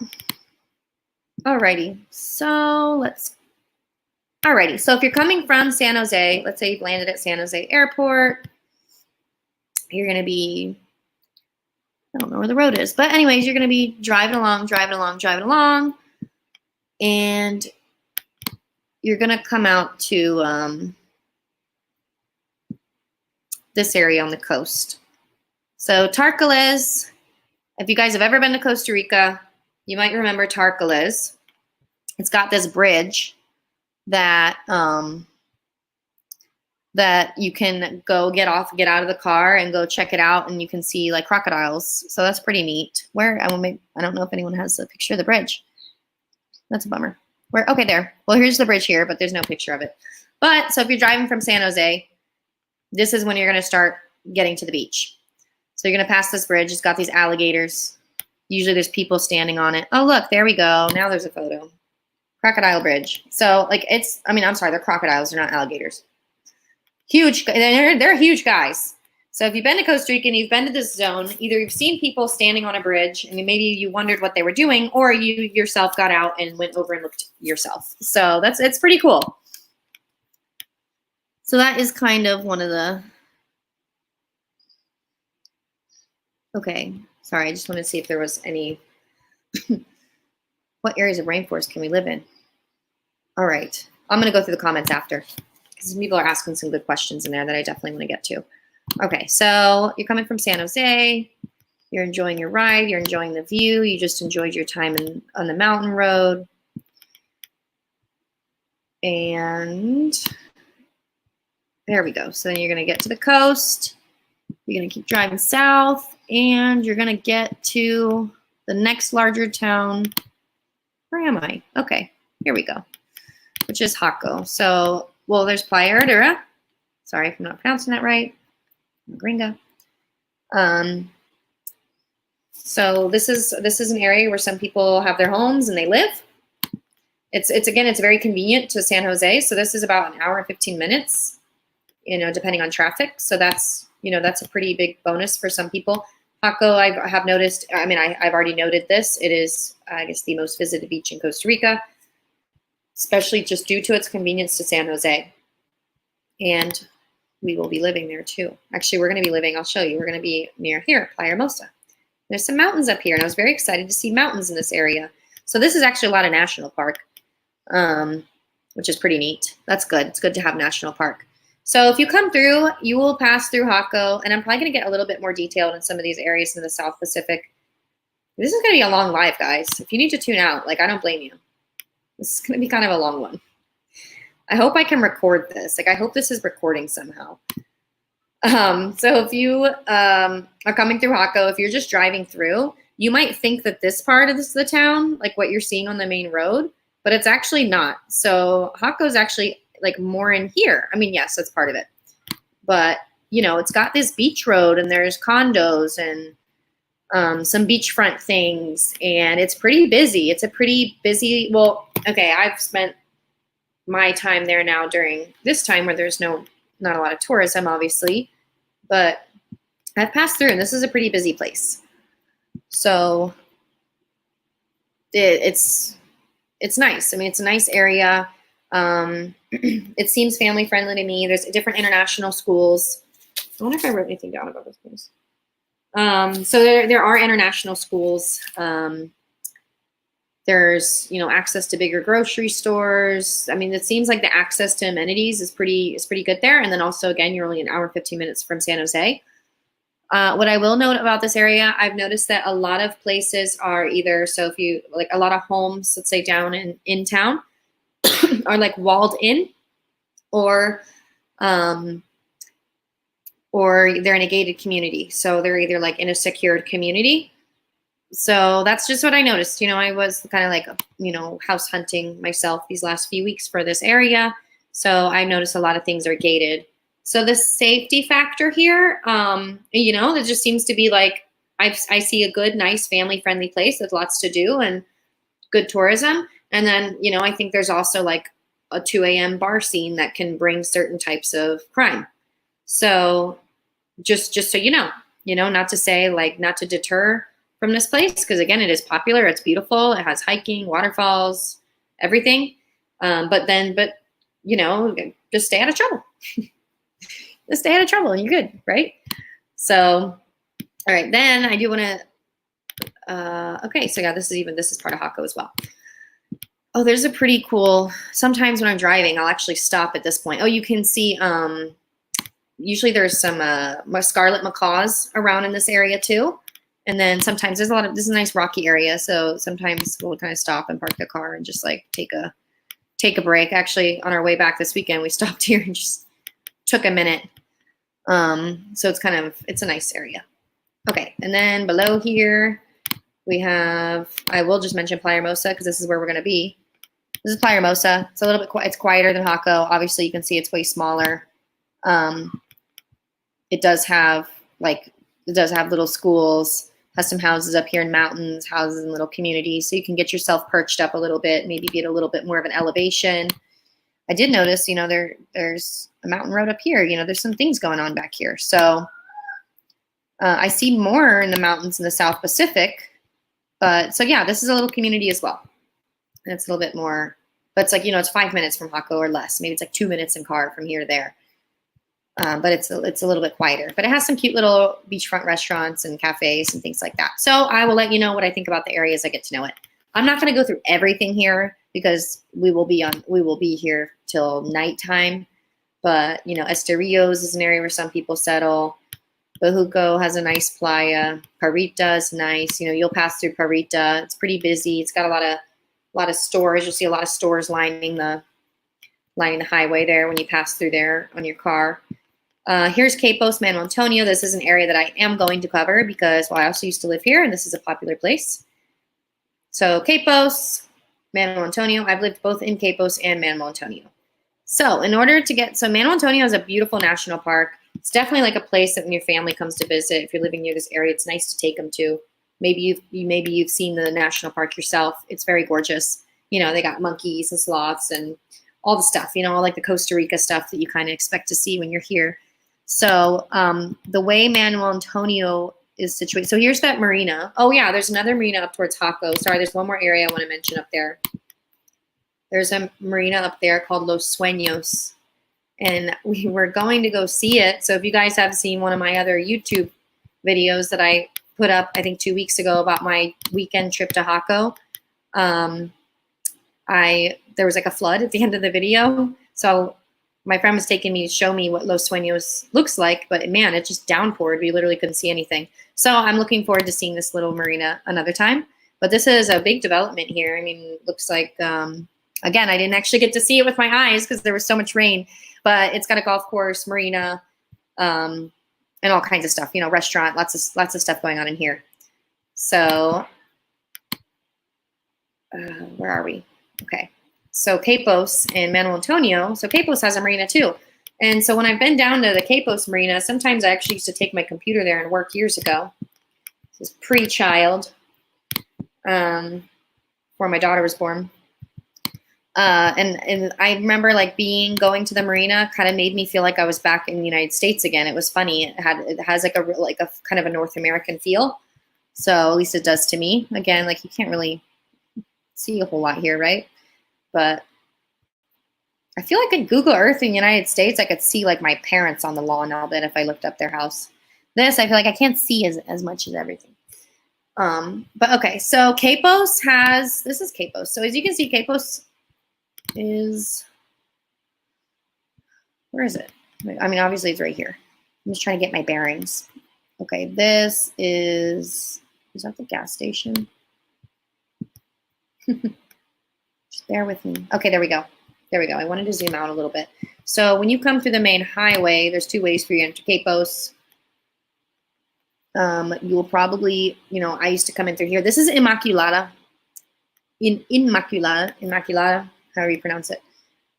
Alrighty, so if you're coming from San Jose, let's say you've landed at San Jose Airport, you're going to be, I don't know where the road is, but anyways, you're going to be driving along, and you're going to come out to this area on the coast. So Tarcoles, if you guys have ever been to Costa Rica, you might remember Tarcoles. It's got this bridge that that you can go get out of the car and go check it out, and you can see like crocodiles. So that's pretty neat. I don't know if anyone has a picture of the bridge. That's a bummer. Okay, there. Well, here's the bridge here, but there's no picture of it. But so if you're driving from San Jose, this is when you're going to start getting to the beach. So you're going to pass this bridge. It's got these alligators. Usually there's people standing on it. Oh, look, there we go. Now there's a photo. Crocodile bridge. So like I'm sorry, they're crocodiles. They're not alligators. Huge. They're huge guys. So if you've been to Costa Rica and you've been to this zone, either you've seen people standing on a bridge and maybe you wondered what they were doing, or you yourself got out and went over and looked yourself. So it's pretty cool. So that is kind of one of the, okay, sorry, I just wanted to see if there was any, what areas of rainforest can we live in? All right, I'm gonna go through the comments after, because people are asking some good questions in there that I definitely want to get to. Okay, so you're coming from San Jose, you're enjoying your ride, you're enjoying the view, you just enjoyed your time on the mountain road. And there we go. So then you're gonna get to the coast, you're gonna keep driving south, and you're gonna get to the next larger town. Where am I? Okay, here we go, which is Jaco. So, well, there's Playa Herrera. Sorry if I'm not pronouncing that right. I'm a gringa. So this is an area where some people have their homes and they live. It's very convenient to San Jose. So this is about an hour and 15 minutes, depending on traffic. So that's a pretty big bonus for some people. Jaco, I have noticed, I've already noted this. It is, I guess, the most visited beach in Costa Rica, especially just due to its convenience to San Jose. And we will be living there too. Actually, we're going to be living, I'll show you, we're going to be near here, Playa Hermosa. There's some mountains up here, and I was very excited to see mountains in this area. So this is actually a lot of national park, which is pretty neat. That's good. It's good to have national park. So if you come through, you will pass through Hako, and I'm probably going to get a little bit more detailed in some of these areas in the South Pacific. This is going to be a long live, guys. If you need to tune out, like, I don't blame you. This is going to be kind of a long one. I hope I can record this. Like, I hope this is recording somehow. So if you are coming through Hako, if you're just driving through, you might think that this part of the town, like what you're seeing on the main road, but it's actually not. So Hako is actually like more in here. I mean, yes, that's part of it. But, you know, it's got this beach road and there's condos and some beachfront things, and it's pretty busy. It's a pretty busy, well, okay, I've spent my time there now during this time where there's not a lot of tourism, obviously, but I've passed through, and this is a pretty busy place. So it's nice. I mean, it's a nice area. It seems family friendly to me. There's different international schools. I wonder if I wrote anything down about this place. So there are international schools. There's, you know, access to bigger grocery stores. I mean, it seems like the access to amenities is pretty good there. And then also, again, you're only an hour and 15 minutes from San Jose. What I will note about this area, I've noticed that a lot of places are either, so if you, like a lot of homes, let's say down in town, are like walled in, or they're in a gated community. So they're either like in a secured community. So that's just what I noticed. You know, I was kind of like, you know, house hunting myself these last few weeks for this area. So I noticed a lot of things are gated. So the safety factor here, you know, it just seems to be like, I see a good, nice, family-friendly place with lots to do and good tourism. And then, you know, I think there's also like a 2 a.m. bar scene that can bring certain types of crime. So just so you know, not to say like, not to deter from this place, because again, it is popular, it's beautiful, it has hiking, waterfalls, everything. But you know, just stay out of trouble. Just stay out of trouble and you're good, right? So, all right, then I do want to, okay, so yeah, this is part of Hako as well. Oh, there's a pretty cool, sometimes when I'm driving, I'll actually stop at this point. Oh, you can see, usually there's some scarlet macaws around in this area too. And then sometimes there's this is a nice rocky area. So sometimes we'll kind of stop and park the car and just like take a break. Actually, on our way back this weekend, we stopped here and just took a minute. So it's a nice area. Okay. And then below here we have, I will just mention Playa Hermosa because this is where we're going to be. This is Playa Hermosa. It's a little bit, it's quieter than Hako. Obviously you can see it's way smaller. It does have little schools, has some houses up here in mountains, houses in little communities. So you can get yourself perched up a little bit, maybe get a little bit more of an elevation. I did notice, you know, there's a mountain road up here. You know, there's some things going on back here. So I see more in the mountains in the South Pacific. But so yeah, this is a little community as well. And it's a little bit more, but it's like, you know, it's 5 minutes from Hako or less. Maybe it's like 2 minutes in car from here to there. But it's a little bit quieter. But it has some cute little beachfront restaurants and cafes and things like that. So I will let you know what I think about the area as I get to know it. I'm not going to go through everything here because we will be here till nighttime. But, you know, Esterios is an area where some people settle. Bajuco has a nice playa. Parita is nice. You know, you'll pass through Parita. It's pretty busy. It's got a lot of stores. You'll see a lot of stores lining the highway there when you pass through there on your car. Here's Capos, Manuel Antonio. This is an area that I am going to cover because, well, I also used to live here, and this is a popular place. So Capos, Manuel Antonio. I've lived both in Capos and Manuel Antonio. So Manuel Antonio is a beautiful national park. It's definitely like a place that when your family comes to visit, if you're living near this area, it's nice to take them to. Maybe you've seen the national park yourself. It's very gorgeous. You know, they got monkeys and sloths and all the stuff, you know, all like the Costa Rica stuff that you kind of expect to see when you're here. So the way Manuel Antonio is situated. So here's that marina. Oh yeah, there's another marina up towards Hako. Sorry, there's one more area I want to mention up there. There's a marina up there called Los Sueños. And we were going to go see it. So if you guys have seen one of my other YouTube videos that I put up, I think 2 weeks ago about my weekend trip to Hako, there was like a flood at the end of the video. So my friend was taking me to show me what Los Sueños looks like, but man, it just downpoured. We literally couldn't see anything. So I'm looking forward to seeing this little marina another time. But this is a big development here. I mean, it looks like, again, I didn't actually get to see it with my eyes because there was so much rain, but it's got a golf course, marina, and all kinds of stuff, you know, restaurant, lots of stuff going on in here. So where are we? Okay. So Capos and Manuel Antonio. So Capos has a marina too. And so when I've been down to the Capos marina, sometimes I actually used to take my computer there and work years ago. This is pre-child. Before my daughter was born. And I remember like going to the marina kind of made me feel like I was back in the United States again. It was funny. It has like a kind of a North American feel. So at least it does to me. Again, like you can't really see a whole lot here, right? But I feel like in Google Earth in the United States, I could see like my parents on the lawn all that if I looked up their house. This, I feel like I can't see as much as everything. But okay, so Capos this is Capos. So as you can see, Capos is, where is it? I mean, obviously it's right here. I'm just trying to get my bearings. Okay, this is that the gas station? Just bear with me. Okay, there we go. There we go. I wanted to zoom out a little bit. So when you come through the main highway, there's two ways for you to enter Capos. You will probably, you know, I used to come in through here. This is Immaculata. Immaculata, however you pronounce it.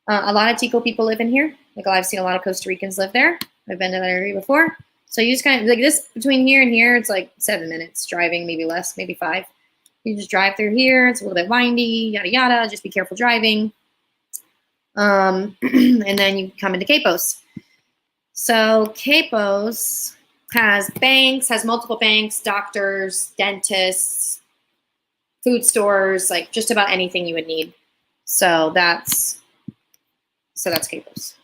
A lot of Tico people live in here. Like I've seen a lot of Costa Ricans live there. I've been to that area before. So you just kind of, like this, between here and here, it's like 7 minutes driving, maybe less, maybe 5. You just drive through here. It's a little bit windy, yada, yada. Just be careful driving. And then you come into Capos. So Capos has banks, has multiple banks, doctors, dentists, food stores, like just about anything you would need. So that's Capos.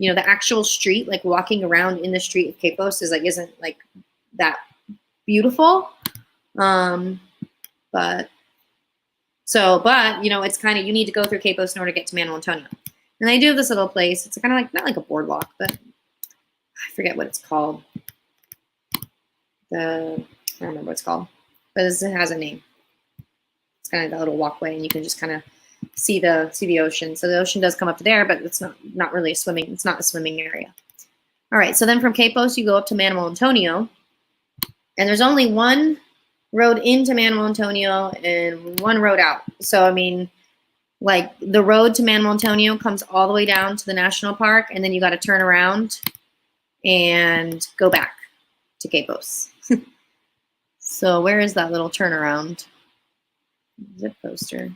You know, the actual street, like walking around in the street of Capos isn't like that beautiful. But you know, it's kind of, you need to go through Capos in order to get to Manuel Antonio. And they do have this little place. It's kind of like, not like a boardwalk, but I forget what it's called. I don't remember what it's called, but it has a name. It's kind of that little walkway, and you can just kind of see the ocean. So the ocean does come up to there, but it's not really a swimming. It's not a swimming area. All right. So then from Capos, you go up to Manuel Antonio, and there's only one road into Manuel Antonio and one road out. So I mean, like the road to Manuel Antonio comes all the way down to the national park, and then you got to turn around and go back to Capos. So where is that little turnaround? Zip poster.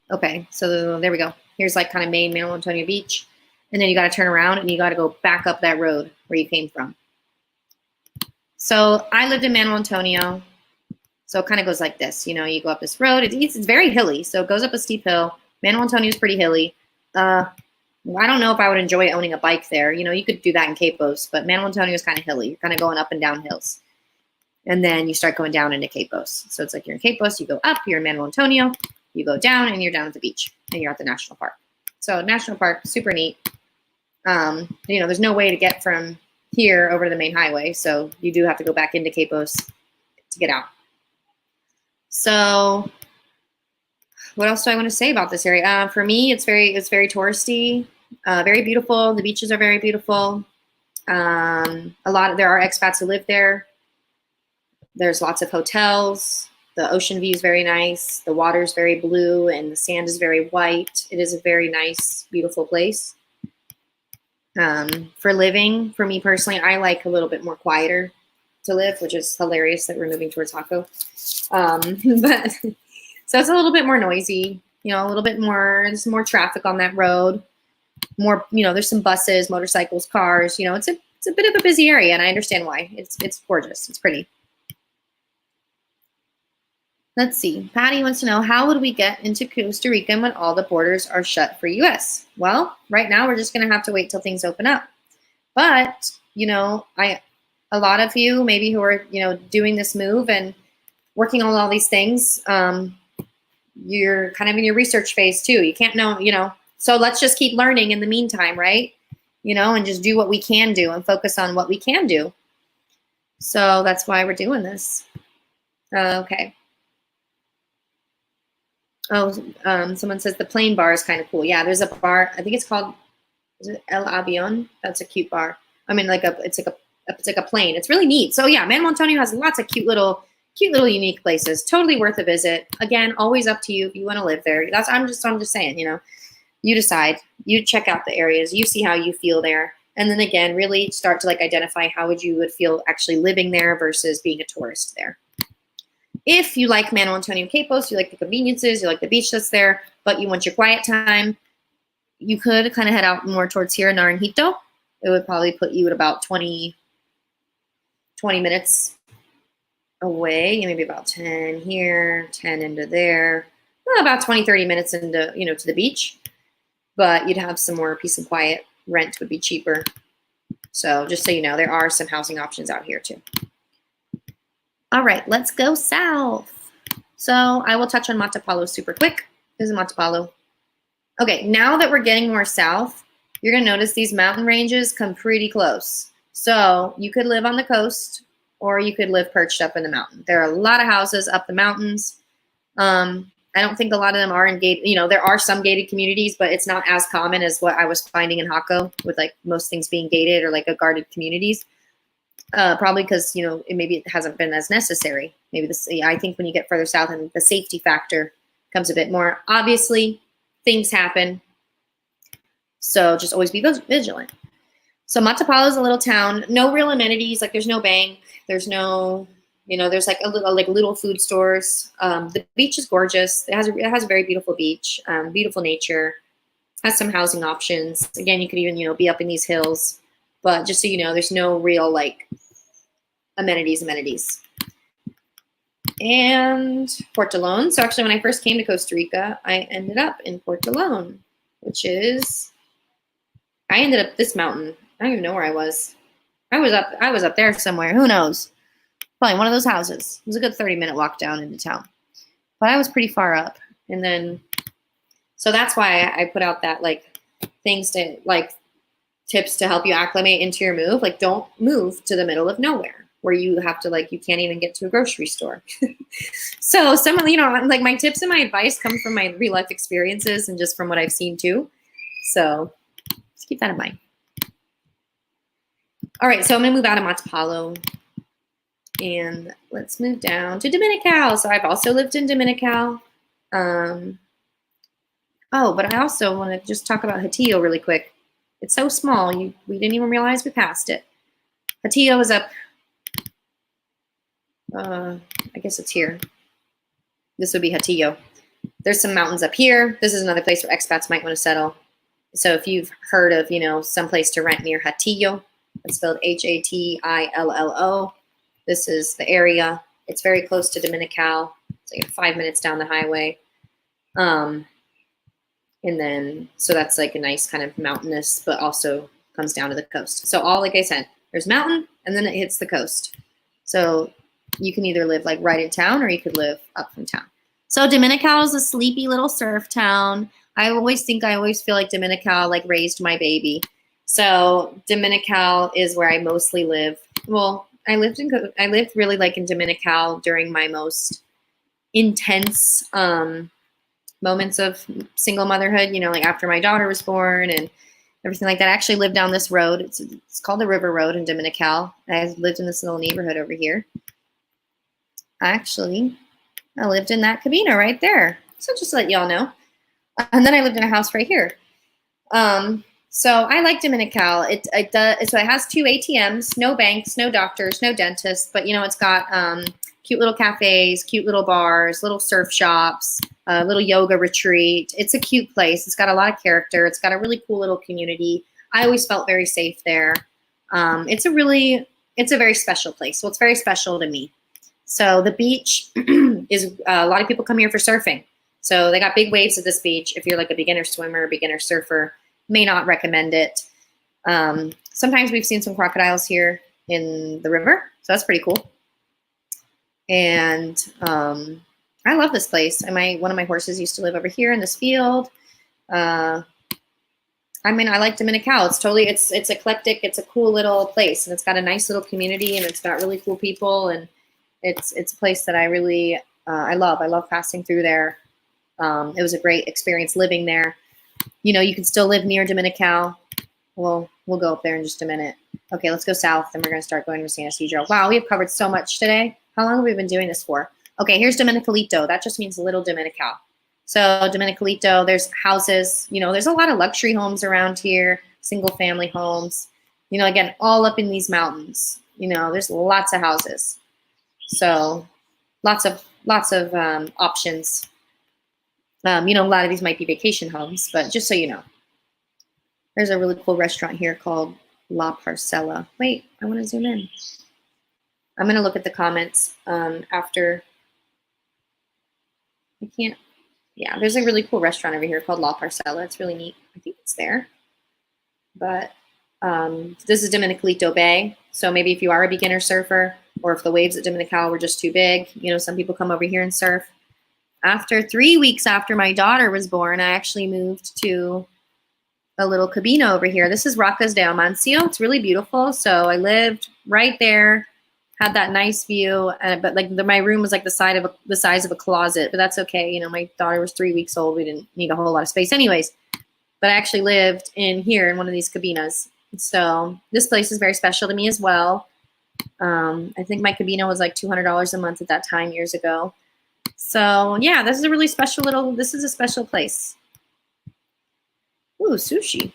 Okay, so there we go. Here's like kind of main Manuel Antonio Beach. And then you got to turn around and you got to go back up that road where you came from. So I lived in Manuel Antonio. So it kind of goes like this. You know, you go up this road. It's very hilly. So it goes up a steep hill. Manuel Antonio is pretty hilly. I don't know if I would enjoy owning a bike there. You know, you could do that in Capos, but Manuel Antonio is kind of hilly. You're kind of going up and down hills. And then you start going down into Capos. So it's like you're in Capos, you go up, you're in Manuel Antonio, you go down, and you're down at the beach, and you're at the national park. So national park, super neat. You know, there's no way to get from here over to the main highway, so you do have to go back into Capos to get out. So what else do I want to say about this area? For me, it's very touristy, very beautiful. The beaches are very beautiful. There are expats who live there. There's lots of hotels. The ocean view is very nice. The water is very blue and the sand is very white. It is a very nice, beautiful place. For living, for me personally, I like a little bit more quieter to live, which is hilarious that we're moving towards Jaco. But so it's a little bit more noisy, you know, a little bit more, there's more traffic on that road. More, you know, there's some buses, motorcycles, cars, you know, it's a bit of a busy area, and I understand why. It's gorgeous. It's pretty. Let's see. Patty wants to know, how would we get into Costa Rica when all the borders are shut for U.S.? Well, right now we're just going to have to wait till things open up. But, you know, a lot of you maybe who are, you know, doing this move and working on all these things, you're kind of in your research phase too. You can't know, you know, So let's just keep learning in the meantime, right? You know, and just do what we can do and focus on what we can do. So that's why we're doing this. Okay. Oh, someone says the plane bar is kind of cool. Yeah, there's a bar. I think it's called, is it El Avion? That's a cute bar. I mean, it's like a plane. It's really neat. So yeah, Manuel Antonio has lots of cute little unique places. Totally worth a visit. Again, always up to you if you want to live there. I'm just saying, you know, you decide. You check out the areas. You see how you feel there. And then again, really start to like identify how would feel actually living there versus being a tourist there. If you like Manuel Antonio Capos, you like the conveniences, you like the beach that's there, but you want your quiet time, you could kind of head out more towards here in Naranjito. It would probably put you at about 20 minutes away, maybe about 10 here, 10 into there, well, about 20, 30 minutes into, you know, to the beach. But you'd have some more peace and quiet. Rent would be cheaper. So just so you know, there are some housing options out here too. All right, let's go south. So I will touch on Matapalo super quick. This is Matapalo. Okay, now that we're getting more south, you're gonna notice these mountain ranges come pretty close. So you could live on the coast or you could live perched up in the mountain. There are a lot of houses up the mountains. I don't think a lot of them are in gated, you know, there are some gated communities, but it's not as common as what I was finding in Jaco with like most things being gated or like a guarded communities. Probably because, you know, maybe it hasn't been as necessary. Maybe I think when you get further south and the safety factor comes a bit more. Obviously, things happen. So just always be vigilant. So Matapalo is a little town, no real amenities. Like there's no bank, there's no, you know, there's like little food stores. The beach is gorgeous. It has a very beautiful beach, beautiful nature, has some housing options. Again, you could even, you know, be up in these hills, but just so you know, there's no real like amenities. And Portalón. So actually when I first came to Costa Rica, I ended up in Portalón, which is, I ended up this mountain. I don't even know where I was. I was up there somewhere. Who knows? Probably one of those houses. It was a good 30-minute walk down into town. But I was pretty far up. And then, so that's why I put out that like things to like tips to help you acclimate into your move. Like don't move to the middle of nowhere where you have to like, you can't even get to a grocery store. So some of, you know, like my tips and my advice come from my real life experiences and just from what I've seen too. So just keep that in mind. All right, so I'm gonna move out of Matapalo and let's move down to Dominical. So I've also lived in Dominical. Oh, but I also want to just talk about Hatillo really quick. It's so small, we didn't even realize we passed it. Hatillo is up, I guess it's here. This would be Hatillo. There's some mountains up here. This is another place where expats might want to settle. So if you've heard of, you know, some place to rent near Hatillo, it's spelled Hatillo. This is the area. It's very close to Dominical. It's like 5 minutes down the highway. And then, so that's like a nice kind of mountainous, but also comes down to the coast. So all, like I said, there's mountain and then it hits the coast. So you can either live like right in town or you could live up from town. So Dominical is a sleepy little surf town. I always feel like Dominical like raised my baby. So Dominical is where I mostly live. Well, I lived really like in Dominical during my most intense moments of single motherhood, you know, like after my daughter was born and everything like that. I actually lived down this road. It's called the River Road in Dominical. I lived in this little neighborhood over here. Actually, I lived in that cabina right there. So just to let y'all know. And then I lived in a house right here. So I like Dominical. So it has 2 ATMs, no banks, no doctors, no dentists, but you know, it's got cute little cafes, cute little bars, little surf shops, little yoga retreat. It's a cute place. It's got a lot of character. It's got a really cool little community. I always felt very safe there. It's a very special place. So it's very special to me. So the beach is, a lot of people come here for surfing. So they got big waves at this beach. If you're like a beginner swimmer, beginner surfer, may not recommend it. Sometimes we've seen some crocodiles here in the river. So that's pretty cool. And I love this place. One of my horses used to live over here in this field. I mean, I like Dominical. It's totally, it's eclectic. It's a cool little place, and it's got a nice little community, and it's got really cool people, and it's a place that I really I love. I love passing through there. It was a great experience living there. You know, you can still live near Dominical. We'll go up there in just a minute. Okay, let's go south, and we're going to start going to San Ysidro. Wow, we have covered so much today. How long have we been doing this for? Okay, here's Dominica Lido. That just means Little Dominical. So Dominica Lido, there's houses. You know, there's a lot of luxury homes around here, single-family homes. You know, again, all up in these mountains. You know, there's lots of houses. So lots of options. You know, a lot of these might be vacation homes, but just so you know. There's a really cool restaurant here called La Parcela. Wait, I want to zoom in. I'm going to look at the comments after. I can't. Yeah, there's a really cool restaurant over here called La Parcela. It's really neat. I think it's there. But this is Dominica Lido Bay. So maybe if you are a beginner surfer, or if the waves at Dominical were just too big, you know, some people come over here and surf. After 3 weeks after my daughter was born, I actually moved to a little cabina over here. This is Rocas de Amancio. It's really beautiful. So I lived right there, had that nice view, but like my room was like the size of a closet, but that's okay. You know, my daughter was 3 weeks old. We didn't need a whole lot of space anyways, but I actually lived in here in one of these cabinas. So this place is very special to me as well. I think my cabina was like $200 a month at that time years ago. So yeah, this is a really special this is a special place. Ooh, sushi. I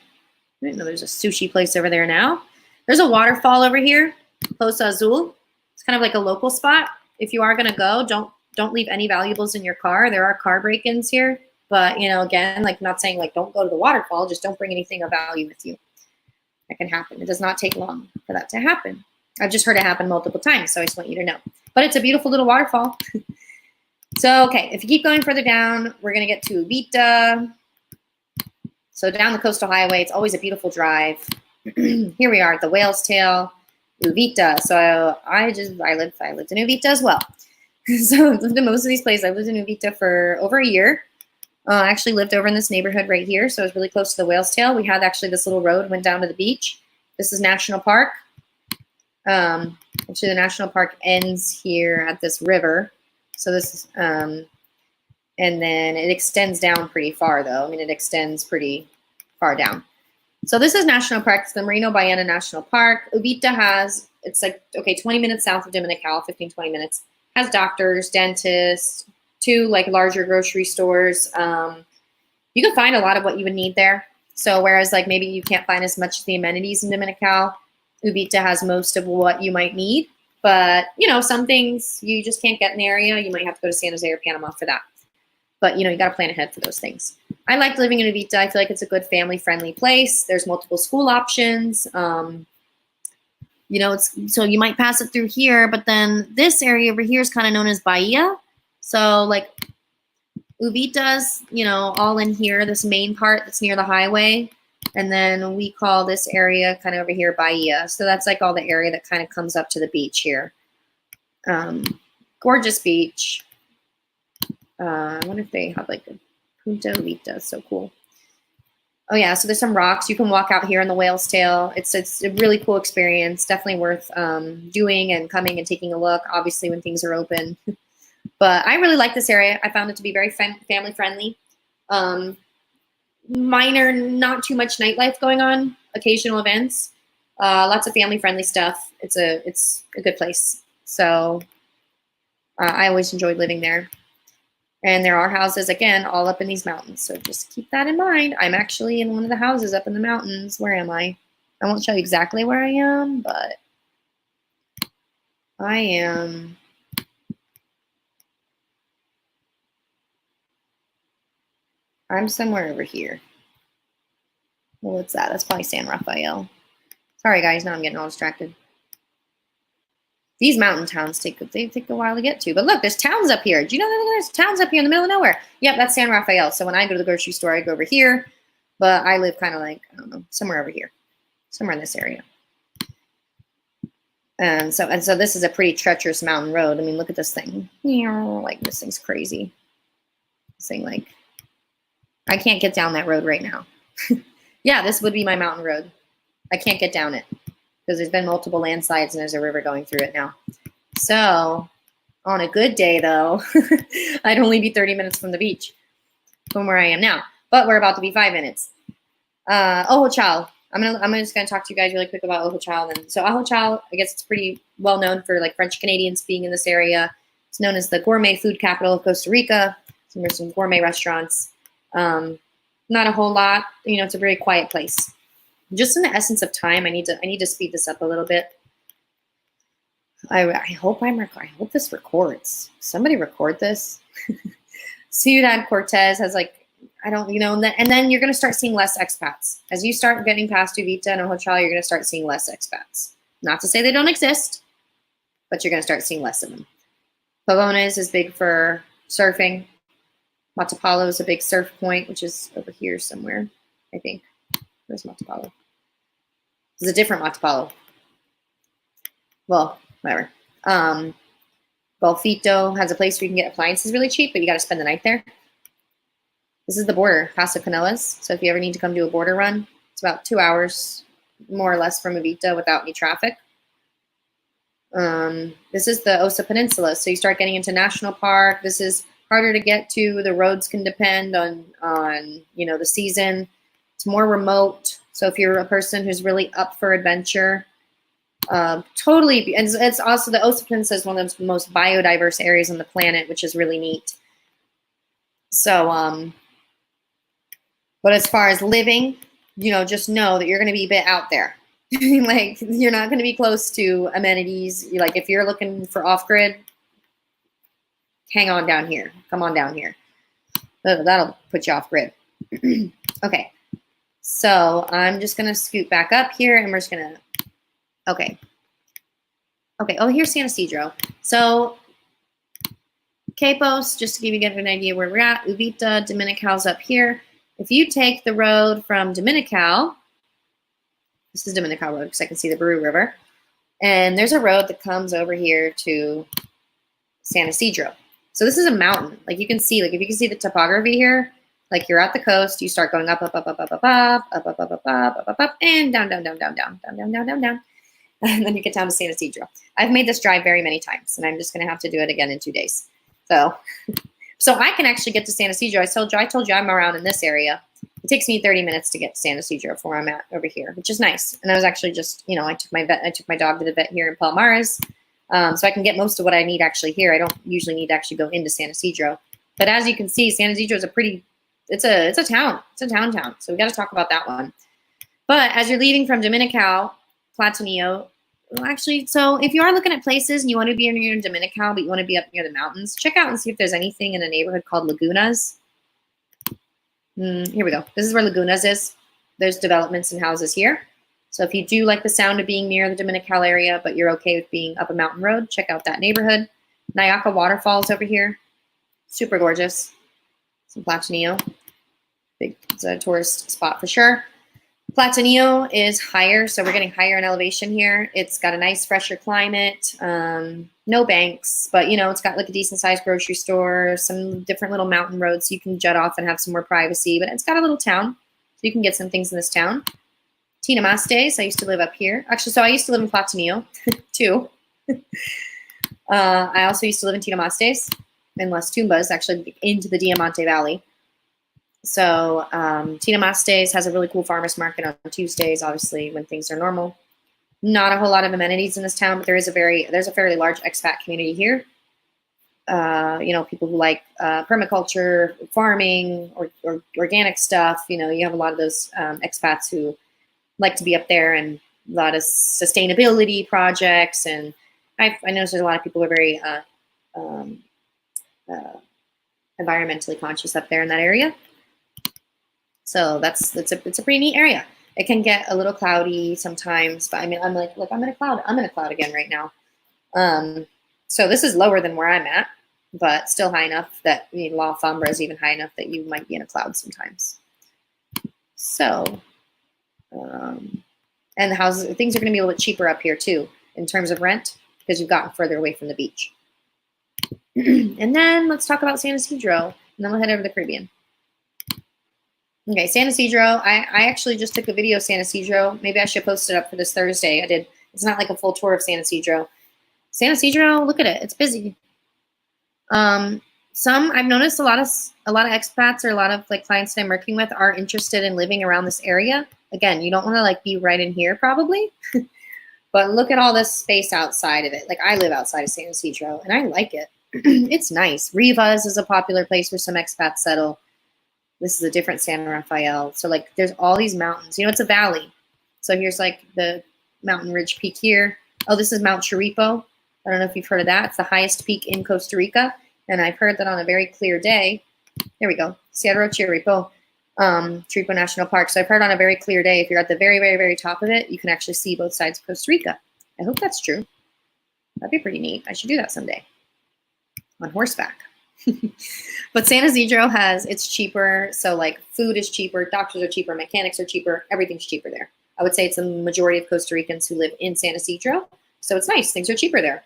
didn't know there's a sushi place over there now. There's a waterfall over here, Poza Azul. It's kind of like a local spot. If you are gonna go, don't leave any valuables in your car. There are car break-ins here, but you know, again, like not saying like don't go to the waterfall, just don't bring anything of value with you. That can happen. It does not take long for that to happen. I've just heard it happen multiple times, so I just want you to know. But it's a beautiful little waterfall. So, okay, if you keep going further down, we're going to get to Uvita. So down the coastal highway, it's always a beautiful drive. Here we are at the Whale's Tail, Uvita. So I lived in Uvita as well. So I've lived in most of these places. I lived in Uvita for over a year. I actually lived over in this neighborhood right here, so it was really close to the Whale's Tail. We had actually this little road went down to the beach. This is National Park. Actually, the National Park ends here at this river. So this is, and then it extends down pretty far, though. I mean, it extends pretty far down. So this is National Park. It's the Merino Ballena National Park. Uvita has, it's like, okay, 20 minutes south of Dominical, 15, 20 minutes. Has doctors, dentists, 2 like larger grocery stores. You can find a lot of what you would need there. So whereas like maybe you can't find as much of the amenities in Dominical, Uvita has most of what you might need. But, you know, some things you just can't get in the area. You might have to go to San Jose or Panama for that. But, you know, you got to plan ahead for those things. I like living in Uvita. I feel like it's a good family-friendly place. There's multiple school options. You know, so you might pass it through here. But then this area over here is kind of known as Bahia. So, like, Uvita's, you know, all in here, this main part that's near the highway. And then we call this area kind of over here Bahia. So that's like all the area that kind of comes up to the beach here. Gorgeous beach. I wonder if they have like a Punta Uvita. So cool. Oh yeah, so there's some rocks. You can walk out here in the Whale's Tail. It's a really cool experience. Definitely worth doing and coming and taking a look, obviously when things are open. But I really like this area. I found it to be very family friendly. Minor, not too much nightlife going on, occasional events, lots of family friendly stuff. It's a good place. So I always enjoyed living there. And there are houses, again, all up in these mountains. So just keep that in mind. I'm actually in one of the houses up in the mountains. Where am I? I won't show you exactly where I am, but I am. I'm somewhere over here. Well, what's that? That's probably San Rafael. Sorry, guys. Now I'm getting all distracted. These mountain towns take a while to get to. But look, there's towns up here. Do you know that there's towns up here in the middle of nowhere? Yep, that's San Rafael. So when I go to the grocery store, I go over here. But I live kind of like, I don't know, somewhere over here. Somewhere in this area. And so this is a pretty treacherous mountain road. I mean, look at this thing. Like, this thing's crazy. This thing, like, I can't get down that road right now. Yeah, this would be my mountain road. I can't get down it because there's been multiple landslides and there's a river going through it now. So on a good day, though, I'd only be 30 minutes from the beach from where I am now. But we're about to be 5 minutes. Ojochal. I'm just gonna talk to you guys really quick about Ojochal. And so Ojochal, I guess it's pretty well known for like French Canadians being in this area. It's known as the gourmet food capital of Costa Rica. So there's some gourmet restaurants. Not a whole lot. You know, it's a very quiet place. Just in the essence of time, I need to speed this up a little bit. I hope I hope this records. Somebody record this. Ciudad Cortez has like, I don't, you know, and then you're going to start seeing less expats. As you start getting past Uvita and Ojochal, you're going to start seeing less expats. Not to say they don't exist, but you're going to start seeing less of them. Pavones is big for surfing. Matapalo is a big surf point, which is over here somewhere, I think. Where's Matapalo? This is a different Matapalo. Well, whatever. Golfito has a place where you can get appliances really cheap, but you got to spend the night there. This is the border, Casa Canellas. So if you ever need to come do a border run, it's about 2 hours, more or less, from Uvita without any traffic. This is the Osa Peninsula. So you start getting into National Park. This is harder to get to. The roads can depend on you know, the season. It's more remote. So if you're a person who's really up for adventure, totally. And it's also, the Osa Peninsula is one of the most biodiverse areas on the planet, which is really neat. So, but as far as living, you know, just know that you're going to be a bit out there. Like, you're not going to be close to amenities. Like, if you're looking for off-grid, hang on down here. Come on down here. That'll put you off-grid. Okay. So I'm just going to scoot back up here, and we're just going to, okay. Oh, here's San Ysidro. So Capos, just to give you an idea where we're at, Uvita, Dominical's up here. If you take the road from Dominical, this is Dominical Road because I can see the Baru River, and there's a road that comes over here to San Ysidro. So this is a mountain. Like, you can see, like, if you can see the topography here, like, you're at the coast, you start going up, and down, and then you get down to San Ysidro. I've made this drive very many times, and I'm just going to have to do it again in 2 days. So I can actually get to San Ysidro. I told you I'm around in this area. It takes me 30 minutes to get to San Ysidro from where I'm at over here, which is nice. And I was actually just, you know, I took my dog to the vet here in Palmares, so I can get most of what I need actually here. I don't usually need to actually go into San Ysidro. But as you can see, San Ysidro is it's a town. It's a town. So we got to talk about that one. But as you're leaving from Dominical, Platanillo, well, actually, so if you are looking at places and you want to be near Dominical, but you want to be up near the mountains, check out and see if there's anything in a neighborhood called Lagunas. Here we go. This is where Lagunas is. There's developments and houses here. So if you do like the sound of being near the Dominical area, but you're okay with being up a mountain road, check out that neighborhood. Nayaka Waterfalls over here. Super gorgeous. Some Platanillo. It's a tourist spot for sure. Platanillo is higher, so we're getting higher in elevation here. It's got a nice, fresher climate. No banks, but, you know, it's got like a decent-sized grocery store, some different little mountain roads so you can jet off and have some more privacy. But it's got a little town, so you can get some things in this town. Tinamastes, I used to live up here. Actually, so I used to live in Platanillo, too. I also used to live in Tinamastes, in Las Tumbas, actually into the Diamante Valley. So Tinamastes has a really cool farmers market on Tuesdays, obviously, when things are normal. Not a whole lot of amenities in this town, but there's a fairly large expat community here. You know, people who like permaculture, farming, or organic stuff. You know, you have a lot of those expats who like to be up there, and a lot of sustainability projects. And I noticed there's a lot of people who are very environmentally conscious up there in that area. So it's a pretty neat area. It can get a little cloudy sometimes, but I mean, I'm like, look, I'm in a cloud. I'm in a cloud again right now. So this is lower than where I'm at, but still high enough that, I mean, La Alhambra is even high enough that you might be in a cloud sometimes. So, and the houses, things are going to be a little bit cheaper up here too, in terms of rent, because you've gotten further away from the beach. And then let's talk about San Ysidro, and then we'll head over to the Caribbean. Okay, San Ysidro. I actually just took a video of San Ysidro. Maybe I should post it up for this Thursday. I did. It's not like a full tour of San Ysidro. San Ysidro, look at it. It's busy. I've noticed a lot of expats or a lot of like clients that I'm working with are interested in living around this area. Again, you don't want to like be right in here probably, but look at all this space outside of it. Like I live outside of San Ysidro and I like it. It's nice. Rivas is a popular place where some expats settle. This is a different San Rafael. So like there's all these mountains. You know, it's a valley. So here's like the mountain ridge peak here. Oh, this is Mount Chirripo. I don't know if you've heard of that. It's the highest peak in Costa Rica. And I've heard that on a very clear day, there we go, Cerro Chirripo, Chirripo National Park. So I've heard on a very clear day, if you're at the very, very, very top of it, you can actually see both sides of Costa Rica. I hope that's true. That'd be pretty neat. I should do that someday on horseback. But San Ysidro it's cheaper. So like food is cheaper, doctors are cheaper, mechanics are cheaper, everything's cheaper there. I would say it's a majority of Costa Ricans who live in San Ysidro. So it's nice. Things are cheaper there.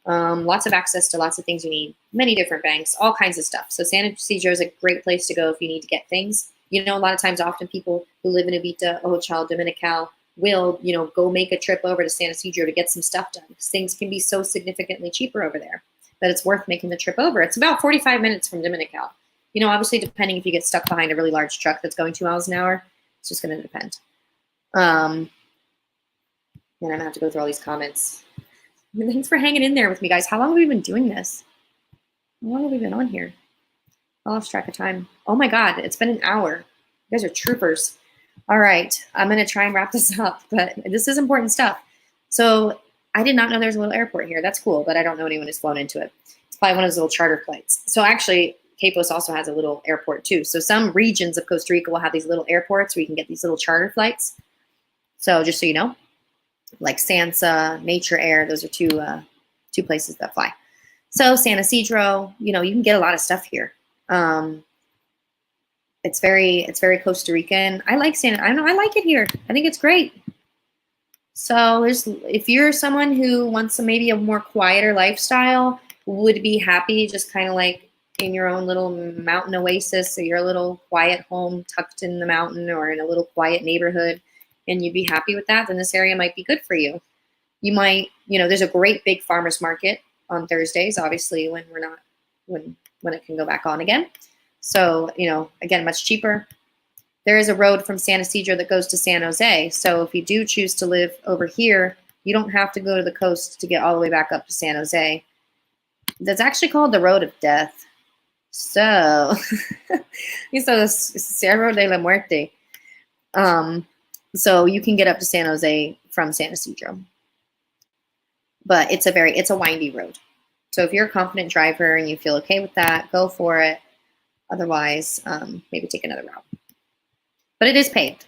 Lots of access to lots of things you need, many different banks, all kinds of stuff. So San Ysidro is a great place to go if you need to get things. You know, a lot of times, often people who live in Ubita, Ojal, Dominical will, you know, go make a trip over to San Ysidro to get some stuff done because things can be so significantly cheaper over there that it's worth making the trip over. It's about 45 minutes from Dominical. You know, obviously, depending if you get stuck behind a really large truck that's going 2 miles an hour, it's just going to depend. And I'm going to have to go through all these comments. Thanks for hanging in there with me, guys. How long have we been doing this? How long have we been on here? I lost track of time. Oh my God, it's been an hour. You guys are troopers. All right, I'm going to try and wrap this up, but this is important stuff. So I did not know there's a little airport here. That's cool, but I don't know anyone who's flown into it. It's probably one of those little charter flights. So actually, Capos also has a little airport too. So some regions of Costa Rica will have these little airports where you can get these little charter flights. So just so you know, like Sansa, Nature Air, those are two places that fly. So San Ysidro, you know, you can get a lot of stuff here. It's very Costa Rican. I like I like it here. I think it's great. So if you're someone who wants maybe a more quieter lifestyle, would be happy just kind of like in your own little mountain oasis or your little quiet home tucked in the mountain or in a little quiet neighborhood, and you'd be happy with that, then this area might be good for you. You might, you know, there's a great big farmers market on Thursdays, obviously when it can go back on again. So, you know, again, much cheaper. There is a road from San Ysidro that goes to San Jose. So if you do choose to live over here, you don't have to go to the coast to get all the way back up to San Jose. That's actually called the Road of Death. So, Cerro de la Muerte. So you can get up to San Jose from San Ysidro. But it's a windy road. So if you're a confident driver and you feel okay with that, go for it. Otherwise, maybe take another route. But it is paved.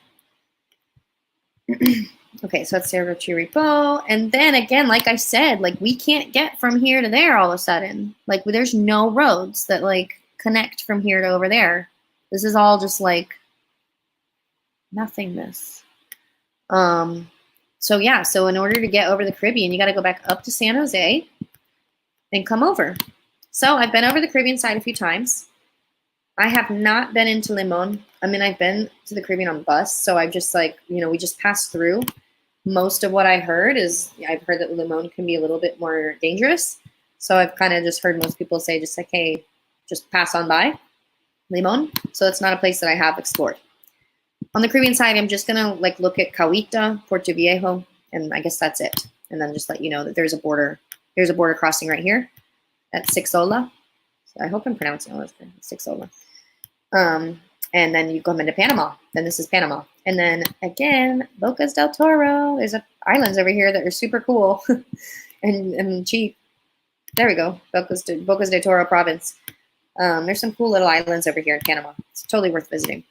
Okay, so that's Cerro Chirripo. And then again, like I said, like we can't get from here to there all of a sudden. Like there's no roads that like connect from here to over there. This is all just like nothingness. So yeah, so in order to get over the Caribbean, you got to go back up to San Jose and come over. So I've been over the Caribbean side a few times. I have not been into Limon. I mean, I've been to the Caribbean on bus, so I've just like, you know, we just passed through. Most of what I heard is I've heard that Limon can be a little bit more dangerous. So I've kind of just heard most people say just like, hey, just pass on by Limon. So it's not a place that I have explored. On the Caribbean side, I'm just going to like look at Cauita, Puerto Viejo, and I guess that's it. And then just let you know that there's a border crossing right here at Sixola. So I hope I'm pronouncing all this. Sixola. And then you come into Panama. Then this is Panama. And then again, Bocas del Toro. There's islands over here that are super cool and cheap. There we go. Bocas del Toro province. There's some cool little islands over here in Panama. It's totally worth visiting.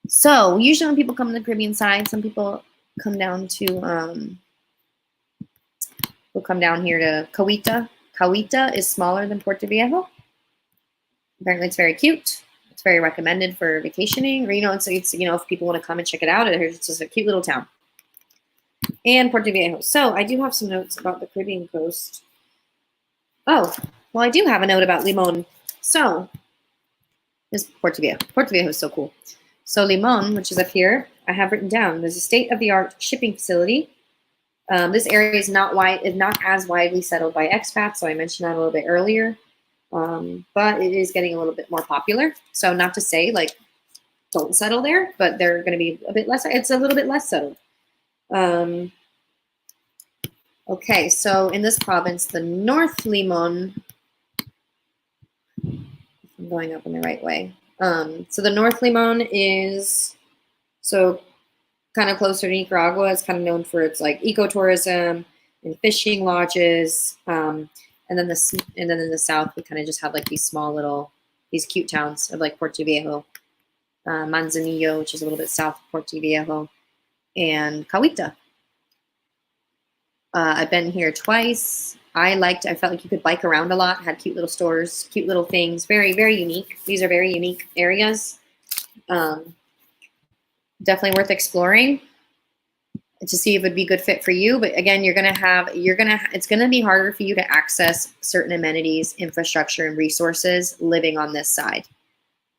So usually when people come to the Caribbean side, some people come down to will come down here to Cauita. Cauita is smaller than Puerto Viejo. Apparently it's very cute. It's very recommended for vacationing, or it's you know, if people want to come and check it out, it's just a cute little town. And Puerto Viejo. So I do have some notes about the Caribbean coast. Oh, well, I do have a note about Limon. So this is Puerto Viejo. Puerto Viejo is so cool. So Limon, which is up here, I have written down, there's a state-of-the-art shipping facility. This area is not as widely settled by expats, so I mentioned that a little bit earlier. But it is getting a little bit more popular. So not to say like don't settle there, but they're going to be a bit less. It's a little bit less settled. Okay, so in this province, the North Limon, I'm going up in the right way. So the North Limon is kind of closer to Nicaragua. It's kind of known for its like ecotourism and fishing lodges. And then in the south, we kind of just have like these cute towns of like Puerto Viejo, Manzanillo, which is a little bit south of Puerto Viejo, and Cahuita. I've been here twice. I felt like you could bike around a lot, had cute little stores, cute little things, very, very unique. These are very unique areas. Definitely worth exploring to see if it would be a good fit for you. But again, it's going to be harder for you to access certain amenities, infrastructure, and resources living on this side.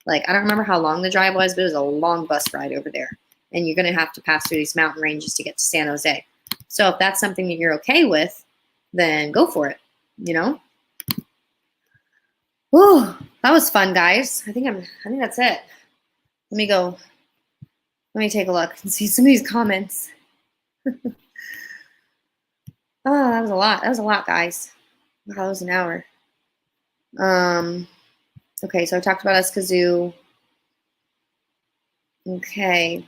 Like, I don't remember how long the drive was, but it was a long bus ride over there. And you're going to have to pass through these mountain ranges to get to San Jose. So if that's something that you're okay with, then go for it, you know? Whew, that was fun, guys. I think that's it. Let me take a look and see some of these comments. Oh, that was a lot. That was a lot, guys. Wow, that was an hour. Okay, so I talked about Escazú. Okay.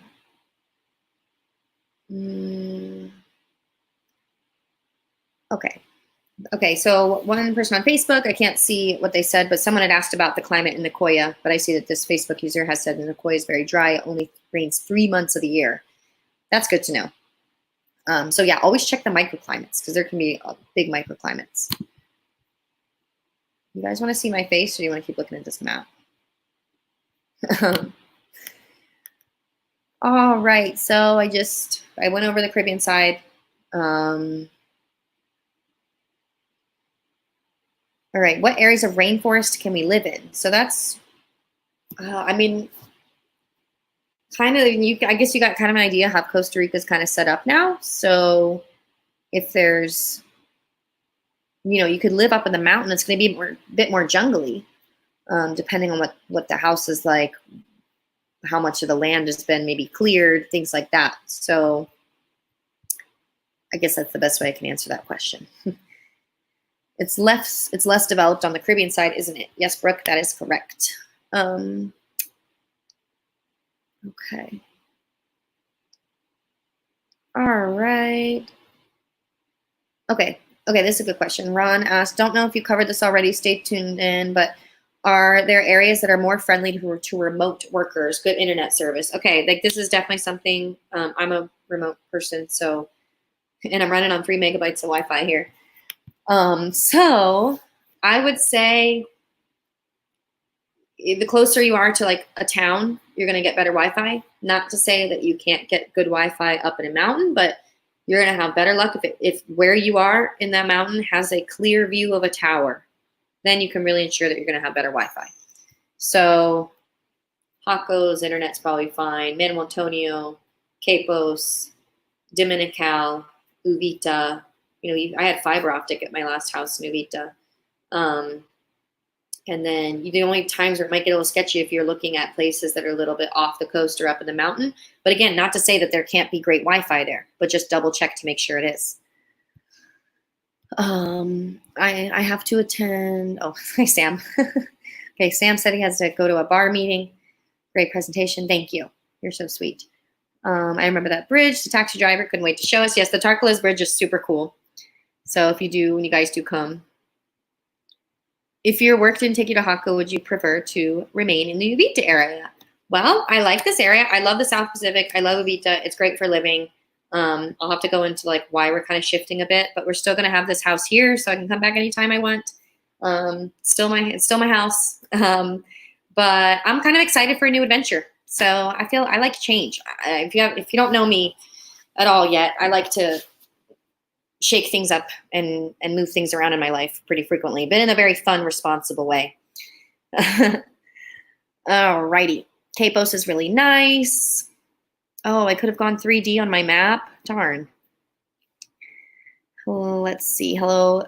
Okay, so one person on Facebook, I can't see what they said, but someone had asked about the climate in Nicoya, but I see that this Facebook user has said that Nicoya is very dry. It only rains 3 months of the year. That's good to know. So yeah, always check the microclimates because there can be big microclimates. You guys want to see my face or do you want to keep looking at this map? All right, so I went over the Caribbean side. All right, what areas of rainforest can we live in? So that's, I mean, kind of, I guess you got kind of an idea how Costa Rica is kind of set up now. So if there's, you could live up in the mountain. It's going to be a bit more jungly, depending on what the house is like, how much of the land has been maybe cleared, things like that. So I guess that's the best way I can answer that question. It's less developed on the Caribbean side, isn't it? Yes, Brooke, that is correct. Okay. All right. Okay, this is a good question. Ron asked, don't know if you covered this already, stay tuned in, but are there areas that are more friendly to remote workers, good internet service? Okay, like this is definitely something, I'm a remote person, so, and I'm running on 3 megabytes of Wi-Fi here. So I would say the closer you are to like a town, you're going to get better Wi-Fi. Not to say that you can't get good Wi-Fi up in a mountain, but you're going to have better luck if where you are in that mountain has a clear view of a tower. Then you can really ensure that you're going to have better Wi-Fi. So Jaco's internet's probably fine. Manuel Antonio, Capos, Dominical, Uvita. I had fiber optic at my last house in Uvita. And then the only times where it might get a little sketchy if you're looking at places that are a little bit off the coast or up in the mountain. But again, not to say that there can't be great Wi-Fi there, but just double check to make sure it is. I have to attend. Oh, hi, Sam. Okay, Sam said he has to go to a bar meeting. Great presentation. Thank you. You're so sweet. I remember that bridge. The taxi driver couldn't wait to show us. Yes, the Tarcoles Bridge is super cool. So when you guys do come, if your work didn't take you to Jaco, would you prefer to remain in the Uvita area? Well, I like this area. I love the South Pacific. I love Uvita. It's great for living. I'll have to go into like why we're kind of shifting a bit, but we're still going to have this house here, so I can come back anytime I want. It's still my house. But I'm kind of excited for a new adventure. So I like change. If you don't know me at all yet, I like to shake things up and move things around in my life pretty frequently, but in a very fun, responsible way. All righty. Capos is really nice. Oh, I could have gone 3D on my map. Darn. Well, let's see. Hello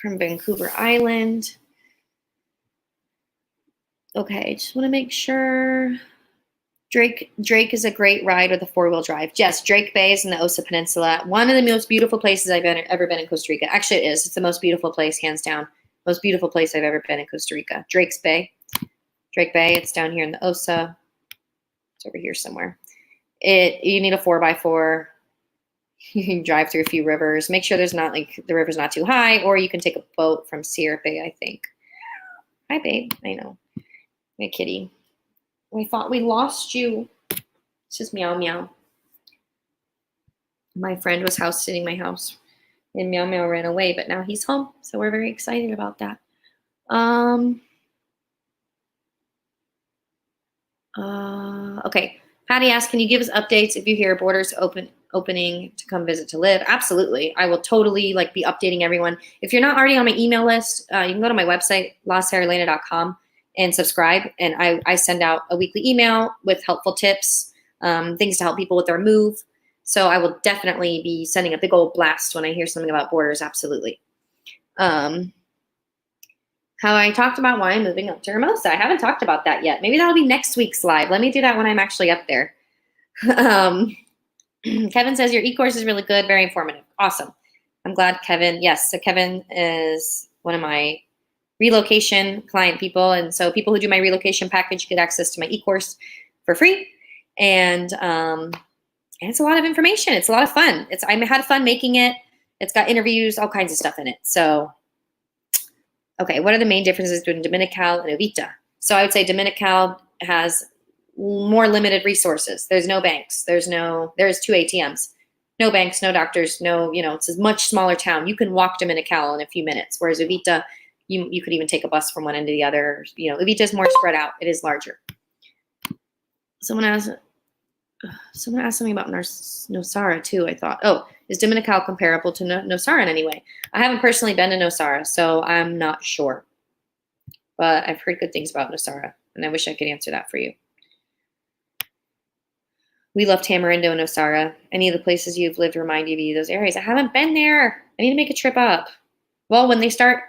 from Vancouver Island. Okay, just want to make sure. Drake is a great ride with a 4-wheel drive. Yes, Drake Bay is in the Osa Peninsula. One of the most beautiful places I've ever been in Costa Rica. Actually, it is. It's the most beautiful place, hands down. Most beautiful place I've ever been in Costa Rica. Drake's Bay. Drake Bay, it's down here in the Osa. It's over here somewhere. You need a 4x4. You can drive through a few rivers. Make sure there's not like the river's not too high, or you can take a boat from Sierra Bay, I think. Hi, babe. I know. My kitty. We thought we lost you. It's just meow meow. My friend was house sitting my house, and meow meow ran away, but now he's home, so we're very excited about that. Okay. Patty asked, can you give us updates if you hear borders opening to come visit to live? Absolutely. I will totally be updating everyone. If you're not already on my email list, you can go to my website, lasaralena.com, and subscribe. And I send out a weekly email with helpful tips, things to help people with their move. So I will definitely be sending a big old blast when I hear something about borders. Absolutely. How I talked about why I'm moving up to Hermosa. I haven't talked about that yet. Maybe that'll be next week's live. Let me do that when I'm actually up there. Kevin says your e-course is really good, very informative. Awesome. I'm glad, Kevin. Yes, so Kevin is one of my relocation client people. And so people who do my relocation package get access to my e-course for free. And it's a lot of information. It's a lot of fun. I had fun making it. It's got interviews, all kinds of stuff in it. So okay, what are the main differences between Dominical and Uvita? So I would say Dominical has more limited resources. There's no banks. There's 2 ATMs. No banks, no doctors, it's a much smaller town. You can walk Dominical in a few minutes, whereas Uvita, you could even take a bus from one end to the other. Uvita is more spread out. It is larger. Someone asked something about Nosara too, I thought. Oh, is Dominical comparable to Nosara in any way? I haven't personally been to Nosara, so I'm not sure. But I've heard good things about Nosara, and I wish I could answer that for you. We love Tamarindo and Nosara. Any of the places you've lived remind you of those areas? I haven't been there. I need to make a trip up. Well, when they start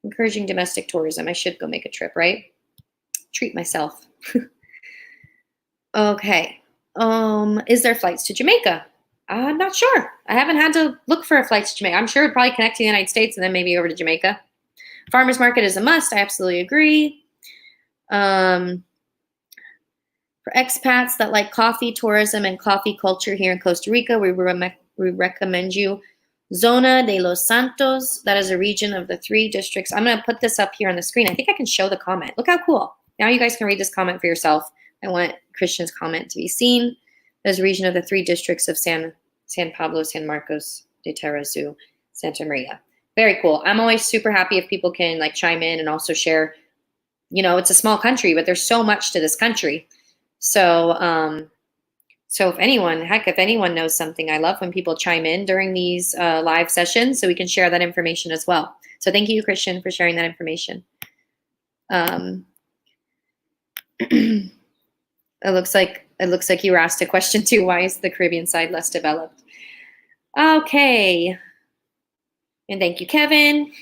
encouraging domestic tourism, I should go make a trip, right? Treat myself. Okay. Is there flights to Jamaica? I'm not sure. I haven't had to look for a flight to Jamaica. I'm sure it'd probably connect to the United States and then maybe over to Jamaica. Farmers market is a must. I absolutely agree. For expats that like coffee tourism and coffee culture here in Costa Rica, we recommend you Zona de los Santos. That is a region of the 3 districts. I'm going to put this up here on the screen. I think I can show the comment. Look how cool. Now you guys can read this comment for yourself. I want Christian's comment to be seen. There's a region of the 3 districts of San Pablo, San Marcos, de Tarazu, Santa Maria. Very cool. I'm always super happy if people can chime in and also share. It's a small country, but there's so much to this country. So, if anyone knows something, I love when people chime in during these live sessions so we can share that information as well. So thank you, Christian, for sharing that information. It looks like you were asked a question too. Why is the Caribbean side less developed? Okay. And thank you, Kevin.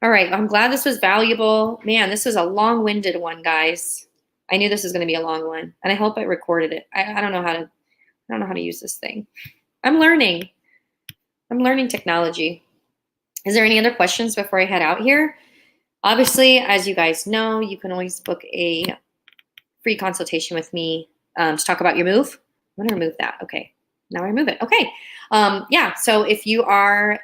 All right. I'm glad this was valuable. Man, this was a long-winded one, guys. I knew this was going to be a long one, and I hope I recorded it. I don't know how to use this thing. I'm learning technology. Is there any other questions before I head out here? Obviously, as you guys know, you can always book a free consultation with me to talk about your move. I'm going to remove that. Okay. Now I remove it. Okay. Yeah. So if you are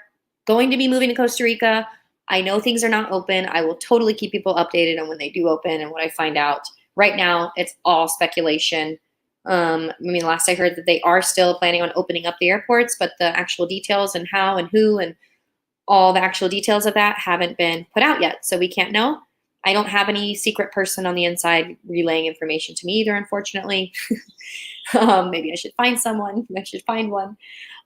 going to be moving to Costa Rica, I know things are not open. I will totally keep people updated on when they do open and what I find out. Right now, it's all speculation. Last I heard that they are still planning on opening up the airports, but the actual details and how and who and all the actual details of that haven't been put out yet. So we can't know. I don't have any secret person on the inside relaying information to me either, unfortunately. Maybe I should find someone. I should find one.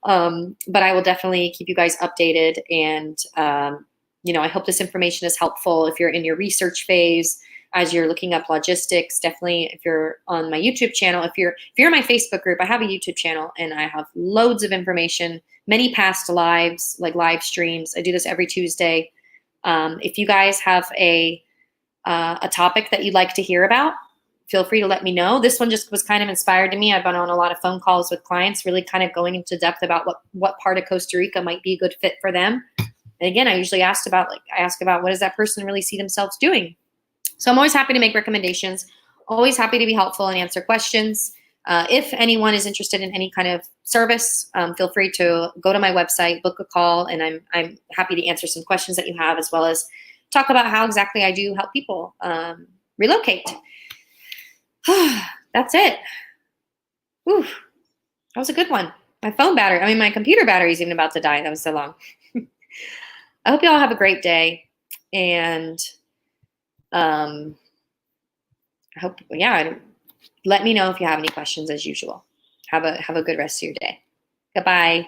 But I will definitely keep you guys updated. And, I hope this information is helpful if you're in your research phase, as you're looking up logistics. Definitely, if you're on my YouTube channel, if you're in my Facebook group, I have a YouTube channel and I have loads of information, many past lives, like live streams. I do this every Tuesday. If you guys have a topic that you'd like to hear about, feel free to let me know. This one just was kind of inspired to me. I've been on a lot of phone calls with clients, really kind of going into depth about what part of Costa Rica might be a good fit for them. And again, I usually ask about what does that person really see themselves doing? So I'm always happy to make recommendations, always happy to be helpful and answer questions. If anyone is interested in any kind of service, feel free to go to my website, book a call, and I'm happy to answer some questions that you have, as well as talk about how exactly I do help people relocate. That's it. Whew. That was a good one. My computer battery is even about to die. That was so long. I hope you all have a great day, and I hope, let me know if you have any questions as usual. Have a good rest of your day. Goodbye.